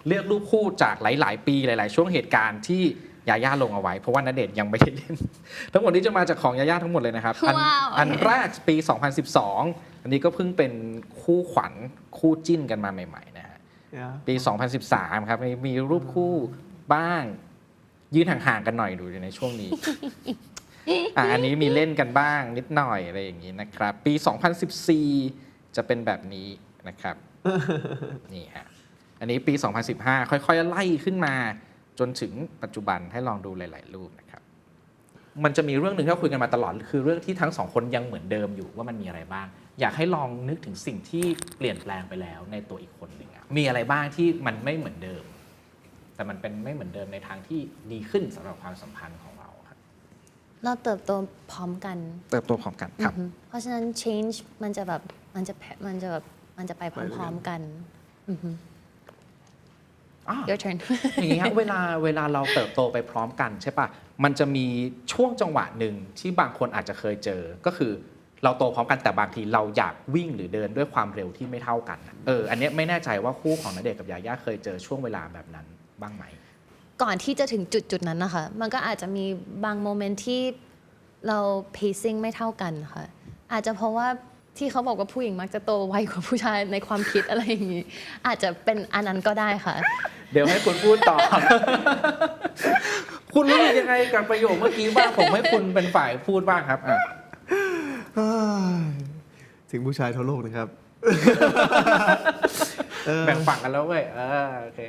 เลือกรูปคู่จากหลายๆปีหลายๆช่วงเหตุการณ์ที่ยาย่าลงเอาไว้เพราะว่าณเดชน์ยังไม่ได้เล่น ทั้งหมดนี้จะมาจากของยาย่าทั้งหมดเลยนะครับ ว้าว อันแรกปี 2012 อันนี้ก็เพิ่งเป็นคู่ขวัญคู่จิ้นกันมาใหม่ๆนะฮะ ปี 2013 ครับมีรูปคู่บ้าง ยืนห่างๆกันหน่อยดูในช่วงนี้ อันนี้มีเล่นกันบ้างนิดหน่อยอะไรอย่างนี้นะครับ ปี 2014 จะเป็นแบบนี้นะครับ นี่ฮะอันนี้ปี 2015 ค่อยๆไล่ขึ้นมาจนถึงปัจจุบันให้ลองดูหลายๆรูปนะครับ มันจะมีเรื่องหนึ่งที่เราคุยกันมาตลอดคือเรื่องที่ทั้งสองคนยังเหมือนเดิมอยู่ว่ามันมีอะไรบ้าง อยากให้ลองนึกถึงสิ่งที่เปลี่ยนแปลงไปแล้วในตัวอีกคนหนึ่งอะมีอะไรบ้างที่มันไม่เหมือนเดิม แต่มันเป็นไม่เหมือนเดิมในทางที่ดีขึ้นสำหรับความสัมพันธ์ของเราครับ เราเติบโตพร้อมกัน เติบโตพร้อมกันครับ เพราะฉะนั้น change มันจะไปพร้อมๆกัน Your turn อย่างนี้ครับเวลาเราเติบโตไปพร้อมกันใช่ปะมันจะมีช่วงจังหวะหนึ่งที่บางคนอาจจะเคยเจอก็คือเราโตพร้อมกันแต่บางทีเราอยากวิ่งหรือเดินด้วยความเร็วที่ไม่เท่ากันอันนี้ไม่แน่ใจว่าคู่ของณเดชน์กับยาย่าเคยเจอช่วงเวลาแบบนั้นบ้างไหม ก่อนที่จะถึงจุดนั้นนะคะ มันก็อาจจะมีบางโมเมนต์ที่เรา pacing ไม่เท่ากันค่ะ อาจจะเพราะว่าที่เขาบอกว่าผู้หญิงมักจะโตไวกว่าผู้ชายในความคิดอะไรอย่างนี้ อาจจะเป็นอันนั้นก็ได้ค่ะ เดี๋ยวให้คุณพูดต่อ คุณรู้สึกยังไงกับประโยคเมื่อกี้บ้างผมให้คุณเป็นฝ่ายพูดบ้างครับ ถึงผู้ชายทั่วโลกนะครับ แบ่งฝั่งกันแล้วเว้ยโอเค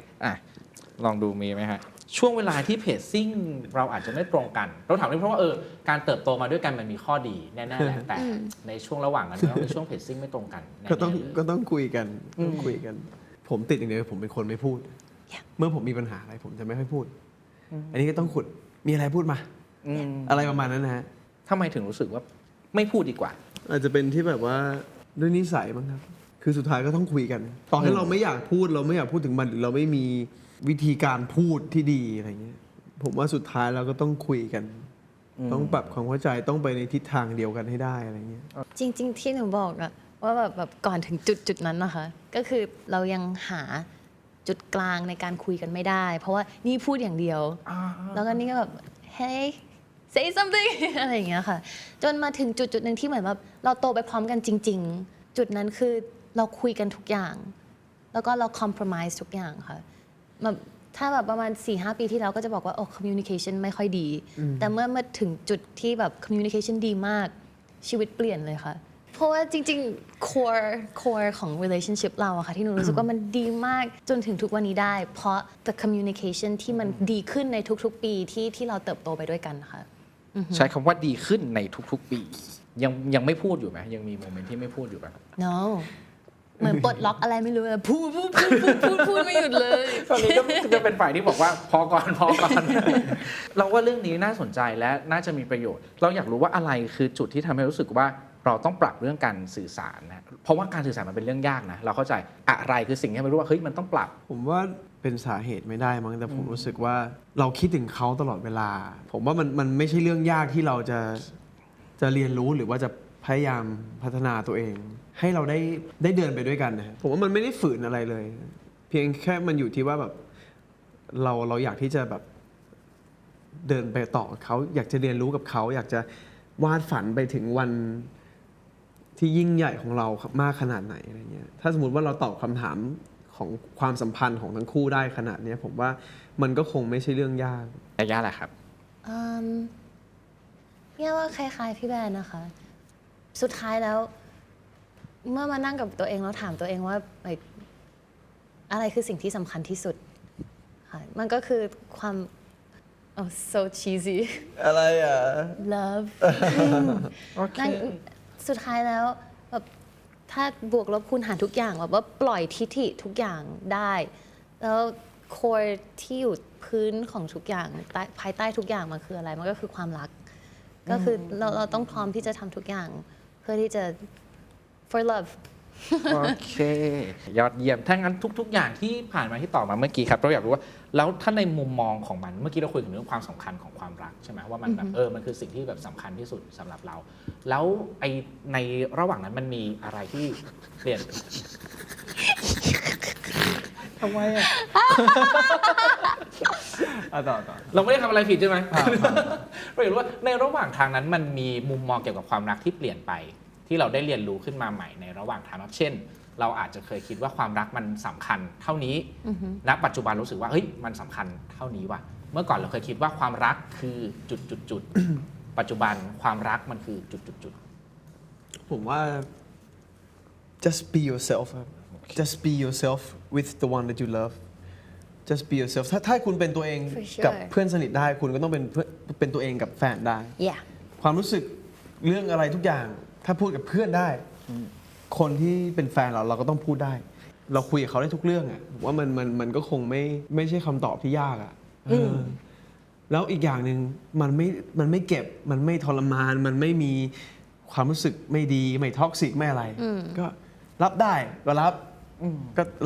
ลองดูมีไหมฮะช่วงเวลาที่เพจซิ่งเราอาจจะไม่ตรงกันเราถามนี่เพราะว่าการเติบโตมาด้วยกันมันมีข้อดีแน่ๆแหละแต่ในช่วงระหว่างนั้นก็เป็นช่วงเพจซิ่งไม่ตรงกันแน่ๆ ก็ต้องคุยกันต้องคุยกัน ผมติดอย่างเดียวผมเป็นคนไม่พูด เมื่อผมมีปัญหาอะไรผมจะไม่ค่อยพูด อันนี้ก็ต้องขุดมีอะไรพูดมาอะไรประมาณนั้นนะฮะ ทำไมถึงรู้สึกว่าไม่พูดดีกว่า อาจจะเป็นที่แบบว่าด้วยนิสัยมั้งครับ คือสุดท้ายก็ต้องคุยกัน ต่อให้เราไม่อยากพูดเราไม่อยากพูดถึงมันหรือเราไม่มีวิธีการพูดที่ดีอะไรเงี้ย ผมว่าสุดท้ายเราก็ต้องคุยกัน ต้องปรับความเข้าใจต้องไปในทิศทางเดียวกันให้ได้อะไรเงี้ย จริง ๆ ที่หนูบอกอะว่าแบบก่อนถึงจุดนั้นนะคะ ก็คือเรายังหาจุดกลางในการคุยกันไม่ได้ เพราะว่านี่พูดอย่างเดียว แล้วก็นี่ก็แบบ hey say something อะไรอย่างเงี้ยค่ะ จนมาถึงจุดหนึ่งที่เหมือนแบบเราโตไปพร้อมกันจริง ๆ จุดนั้นคือเราคุยกันทุกอย่าง แล้วก็เรา compromise ทุกอย่างค่ะแบบถ้าแบบประมาณ 4-5 ปีที่แล้วก็จะบอกว่าcommunication ไม่ค่อยดี แต่เมื่อมาถึงจุดที่แบบ communication ดีมากชีวิตเปลี่ยนเลยค่ะ เพราะว่าจริงๆ core ของ relationship เราอะค่ะที่หนูรู้สึกว่ามันดีมากจนถึงทุกวันนี้ได้ เพราะ the communication ที่มันดีขึ้นในทุกๆ ปีที่เราเติบโตไปด้วยกันนะคะ ใช้คำว่าดีขึ้นในทุกๆปียังไม่พูดอยู่ไหมยังมีโมเมนต์ที่ไม่พูดอยู่ไหม no เหมือนปลดล็อกอะไรไม่รู้เลยพูดไม่หยุดเลย ตอนนี้ก็จะเป็นฝ่ายที่บอกว่าพอก่อน เราว่าเรื่องนี้น่าสนใจและน่าจะมีประโยชน์ เราอยากรู้ว่าอะไรคือจุดที่ทำให้รู้สึกว่าเราต้องปรับเรื่องการสื่อสารนะเพราะว่าการสื่อสารมันเป็นเรื่องยากนะเราเข้าใจอะไรคือสิ่งที่ไม่รู้ว่าเฮ้ยมันต้องปรับ ผมว่าเป็นสาเหตุไม่ได้มั้งแต่ผมรู้สึกว่าเราคิดถึงเขาตลอดเวลา ผมว่ามันไม่ใช่เรื่องยากที่เราจะเรียนรู้หรือว่าจะพยายามพัฒนาตัวเอง ให้เราได้เดินไปด้วยกันนะผมว่ามันไม่ได้ฝืนอะไรเลย เพียงแค่มันอยู่ที่ว่าแบบเราอยากที่จะแบบเดินไปต่อกับเขาอยากจะเรียนรู้กับเขาอยากจะวาดฝันไปถึงวันที่ยิ่งใหญ่ของเรามากขนาดไหนอะไรเงี้ยถ้าสมมติว่าเราตอบคำถามของความสัมพันธ์ของทั้งคู่ได้ขนาดนี้ผมว่ามันก็คงไม่ใช่เรื่องยาก ยากแหละครับ เนี่ยว่าคล้ายๆพี่แบนนะคะ สุดท้ายแล้วเมื่อมานั่งกับตัวเองแล้วถามตัวเองว่าอะไรคือสิ่งที่สำคัญที่สุดค่ะมันก็คือความ so cheesy อะไรอ่ะ love โอเค นั่นสุดท้ายแล้วแบบถ้าบวกลบคูณหารทุกอย่างแบบว่าปล่อยทิฐิทุกอย่างได้ แล้ว core ที่อยู่พื้นของทุกอย่างภายใต้ทุกอย่างมันคืออะไรมันก็คือความรัก ก็คือเราต้องพร้อมที่จะทำทุกอย่างเพื่อที่จะ for love โอเค ยอดเยี่ยมถ้างั้นทุก ๆ อย่างที่ผ่านมาที่ตอบมาเมื่อกี้ครับเราอยากรู้ว่าแล้วถ้าในมุมมองของมันเมื่อกี้เราคุยถึงเรื่องความสำคัญของความรักใช่ไหมว่ามันแบบมันคือสิ่งที่แบบสำคัญที่สุดสำหรับเรา แล้วในระหว่างนั้นมันมีอะไรที่เปลี่ยนทำไมอ่ะ ต่อ เราไม่ได้ทำอะไรผิดใช่ไหมเราอยากรู้ว่าในระหว่างทางนั้นมันมีมุมมองเกี่ยวกับความรักที่เปลี่ยนไป ที่เราได้เรียนรู้ขึ้นมาใหม่ในระหว่างทางเช่น เราอาจจะเคยคิดว่าความรักมันสำคัญเท่านี้ณปัจจุบันรู้สึกว่าเฮ้ยมันสำคัญเท่านี้ว่ะเมื่อก่อนเราเคยคิดว่าความรักคือจุดปัจจุบันความรักมันคือจุด ผมว่า just be yourself ครับ just be yourself with the one that you love just be yourself ถ้าคุณเป็นตัวเอง For sure กับเพื่อนสนิทได้คุณก็ต้องเป็นตัวเองกับแฟนได้ yeah ความรู้สึกเรื่องอะไรทุกอย่างถ้าพูดกับเพื่อนได้ คนที่เป็นแฟนเราก็ต้องพูดได้ เราคุยกับเขาได้ทุกเรื่องอ่ะผมว่ามันก็คงไม่ใช่คำตอบที่ยากอ่ะแล้วอีกอย่างหนึ่งมันไม่เก็บมันไม่ทรมานมันไม่มีความรู้สึกไม่ดีไม่ท็อกซิกไม่อะไร ก็รับได้ก็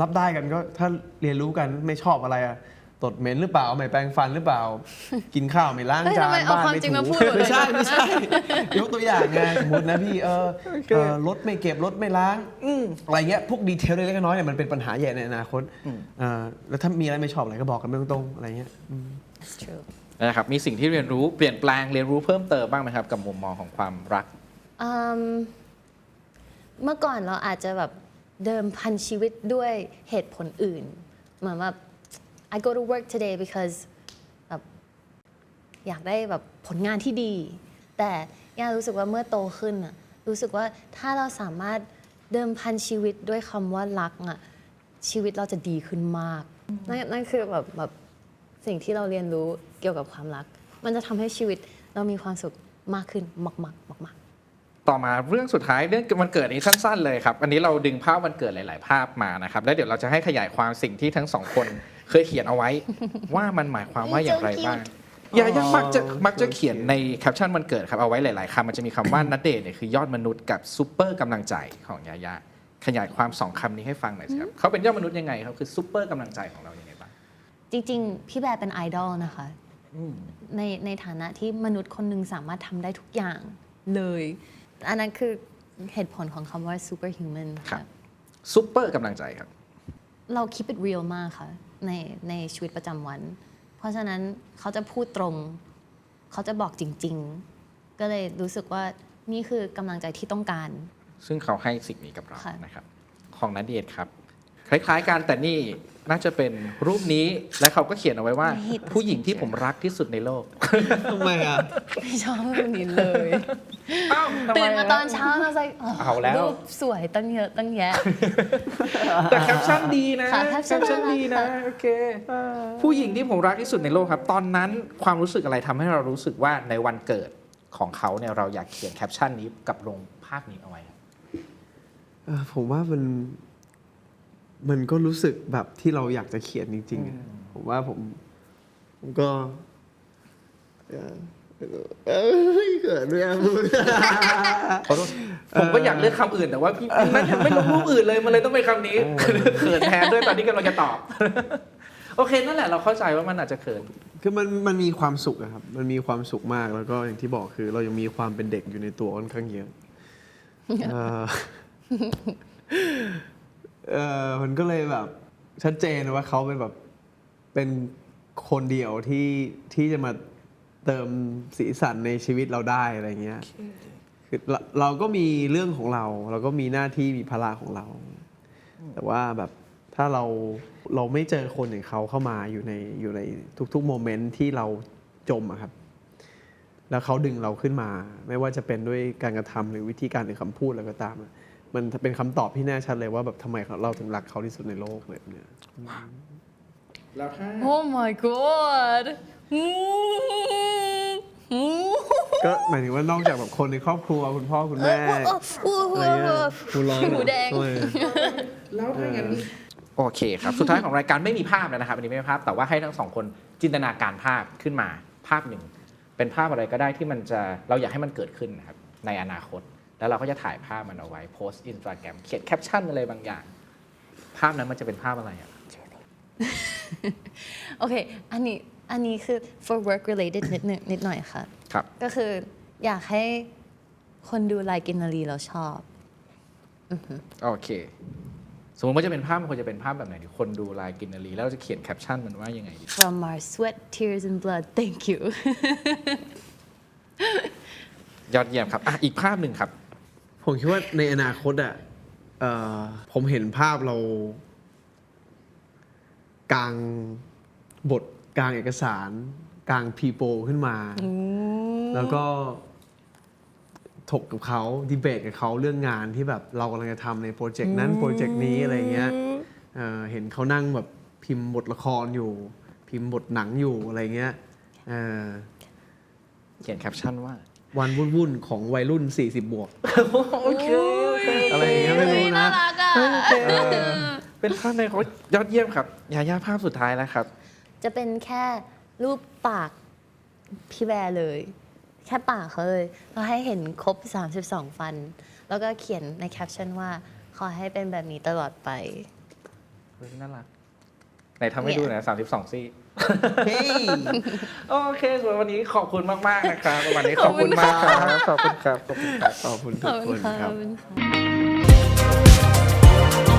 รับได้กันก็ถ้าเรียนรู้กันไม่ชอบอะไรอ่ะตดเหม็นหรือเปล่าไม่แปรงฟันหรือเปล่า กินข้าวไม่ล้างจาน เฮ้ยทำไมเอา บ้าน ความ ไม่ จริง ถู มาพูดหมดเลย ไม่ใช่ยกตัวอย่างไงสมมตินะพี่รถไม่เก็บรถไม่ล้างอะไรเงี้ยพวกดีเทลเล็กๆน้อยๆเนี่ยมันเป็นปัญหาใหญ่ในอนาคตแล้วถ้ามีอะไรไม่ชอบอะไรก็บอกกันไม่ตรงๆอะไรเงี้ย It's true นะครับมีสิ่งที่เรียนรู้เปลี่ยนแปลงเรียนรู้เพิ่มเติมบ้างไหมครับกับมุมมองของความรัก เมื่อก่อนเราอาจจะแบบเดิมพันชีวิตด้วยเหตุผลอื่นเหมือนแบบ I go to work today because แบบอยากได้แบบผลงานที่ดี แต่ย่ารู้สึกว่าเมื่อโตขึ้นอะรู้สึกว่าถ้าเราสามารถ เดิมพันชีวิตด้วยคำว่ารักอ่ะชีวิตเราจะดีขึ้นมากนั่นคือแบบสิ่งที่เราเรียนรู้เกี่ยวกับความรัก มันจะทำให้ชีวิตเรามีความสุขมากขึ้นมาก ต่อมาเรื่องสุดท้ายเรื่องวันเกิดนี้สั้นๆเลยครับ อันนี้เราดึงภาพวันเกิดหลายๆ ภาพมานะครับ แล้วเดี๋ยวเราจะให้ขยายความสิ่งที่ทั้งสองคนเคยเขียนเอาไว้ ว่ามันหมายความว่าอย่างไรบ้างยาย่ามักจะเขียนในแคปชั่นวันเกิดครับเอาไว้หลายๆคำมันจะมีคำว่าณเดชน์เนี่ยคือยอดมนุษย์กับซูเปอร์กำลังใจของยาย่าขยายความสองคำนี้ให้ฟังหน่อยสิครับเขาเป็นยอดมนุษย์ยังไงครับคือซูเปอร์กำลังใจของเรายังไงบ้าง ๆ จริงๆ พี่แบร์เป็นไอดอลนะคะในฐานะที่มนุษย์คนหนึ่งสามารถทำได้ทุกอย่างเลย อันนั้นคือเหตุผลของคำว่า superhuman ครั ค่ะ บ ซูเปอร์กำลังใจครับ เรา keep it real มากค่ะในชีวิตประจำวัน เพราะฉะนั้นเขาจะพูดตรง เขาจะบอกจริง ๆ ก็เลยรู้สึกว่านี่คือกำลังใจที่ต้องการ ซึ่งเขาให้สิ่งนี้กับเรา ค่ะ นะครับ ของณเดชน์ครับ คล้ายๆกันแต่นี่น่าจะเป็นรูปนี้และเขาก็เขียนเอาไว้ว่า ผู้หญิงที่ผมรักที่สุดในโลก ทำไมอ่ะ ไม่ชอบแบบนี้เลย อ้าวทำไ ตื่นมาตอนเช้าเราใส่ เอาแล้ว รูปสวยตั้งเยอะตั้งแยะ แต่แคปชั่นดีนะ ค่ะแคปชั่น ดีนะ น่ารักค่ะ โอเคผู้หญิงที่ผมรักที่สุดในโลกครับ ตอนนั้นความรู้สึกอะไรทำให้เรารู้สึกว่าในวันเกิดของเขาเนี่ยเราอยากเขียนแคปชั่นนี้กับลงภาพนี้เอาไว้ ผมว่ามันก็รู้สึกแบบที่เราอยากจะเขียนจริงๆอะผมว่าผมก็เกิดด้วยอ่ะ ขอโทษผมก็อยากเลือกคำอื่นแต่ว่าพี่ไม่ลงรูปอื่นเลยมันเลยต้องเป็นคำนี้เขินแทนด้วยตอนนี้กำลังจะตอบ โอเคนั่นแหละเราเข้าใจว่ามันอาจจะเขิน คือมันมีความสุขอะครับ มันมีความสุขมากแล้วก็อย่างที่บอกคือเรายังมีความเป็นเด็กอยู่ในตัวค่อนข้างเยอะมันก็เลยแบบชัดเจนว่าเขาเป็นแบบเป็นคนเดียวที่จะมาเติมสีสันในชีวิตเราได้อะไรเงี้ยคือเราก็มีเรื่องของเราก็มีหน้าที่มีภาระของเรา แต่ว่าแบบถ้าเราไม่เจอคนอย่างเขาเข้ามาอยู่ในทุกๆโมเมนต์ที่เราจมอะครับ แล้วเขาดึงเราขึ้นมา ไม่ว่าจะเป็นด้วยการกระทำหรือวิธีการหรือคำพูดอะไรก็ตามอะมันเป็นคำตอบที่แน่ชัดเลยว่าแบบทำไมเราถึงรักเขาที่สุดในโลกเลยเนี่ย แล้วถ้า Oh my god ก็หมายถึงว่านอกจากแบบคนในครอบครัวคุณพ่อคุณแม่อะไรเงี้ยคุณร้อง หูแดง ทำไม แล้วถ้างั้นโอเคครับ สุดท้ายของรายการไม่มีภาพแล้วนะครับอันนี้ไม่มีภาพแต่ว่าให้ทั้งสองคนจินตนาการภาพขึ้นมาภาพหนึ่งเป็นภาพอะไรก็ได้ที่มันจะเราอยากให้มันเกิดขึ้นนะครับในอนาคต แล้วเราก็จะถ่ายภาพมันเอาไว้โพสต์ Instagram เขียนแคปชั่นอะไรบางอย่าง ภาพนั้นมันจะเป็นภาพอะไรอ่ะ โอเค อันนี้คือ for work related นิดหน่อยค่ะ ครับ ก็คืออยากให้คนดูรายกินนารีเราชอบ โอเค สมมติว่าจะเป็นภาพมันควรจะเป็นภาพแบบไหนที่คนดูลายกินนารีแล้วเราจะเขียนแคปชั่นมันว่ายังไงดี from our sweat tears and blood thank you ยอดเยี่ยมครับอีกภาพหนึ่งครับ ผมคิดว่าในอนาคตอ่ะผมเห็นภาพเรากลางบทกลางเอกสารกลางพีโปขึ้นมา แล้วก็ถกกับเขาดีเบตกับเขาเรื่องงานที่แบบเรากำลังจะทำในโปรเจกต์นั้นโปรเจกต์นี้อะไรเงี้ยเห็นเขานั่งแบบพิมพ์บทละครอยู่ พิมพ์บทหนังอยู่อะไรเงี้ย เขียนแคปชั่นว่า วันวุ่นๆของวัยรุ่น 40 บวก โอเค อะไรอย่างเงี้ยไม่รู้นะ น่ารักอ่ะ เป็นภาพในเขายอดเยี่ยมครับยาย่าภาพสุดท้ายแล้วครับ จะเป็นแค่รูปปากพี่แบร์เลย แค่ปากเขาเลยเราให้เห็นครบ 32 ฟัน แล้วก็เขียนในแคปชั่นว่าขอให้เป็นแบบนี้ตลอดไป เฮ้ยน่ารักไหนทำให้ดูหน่อย32 ซี่ เฮ้ย โอเคส่วนวันนี้ขอบคุณมากๆนะครับวันนี้ขอบคุณมากครับขอบคุณครับขอบคุณครับ ขอบคุณทุกคนครับ ขอบคุณค่ะ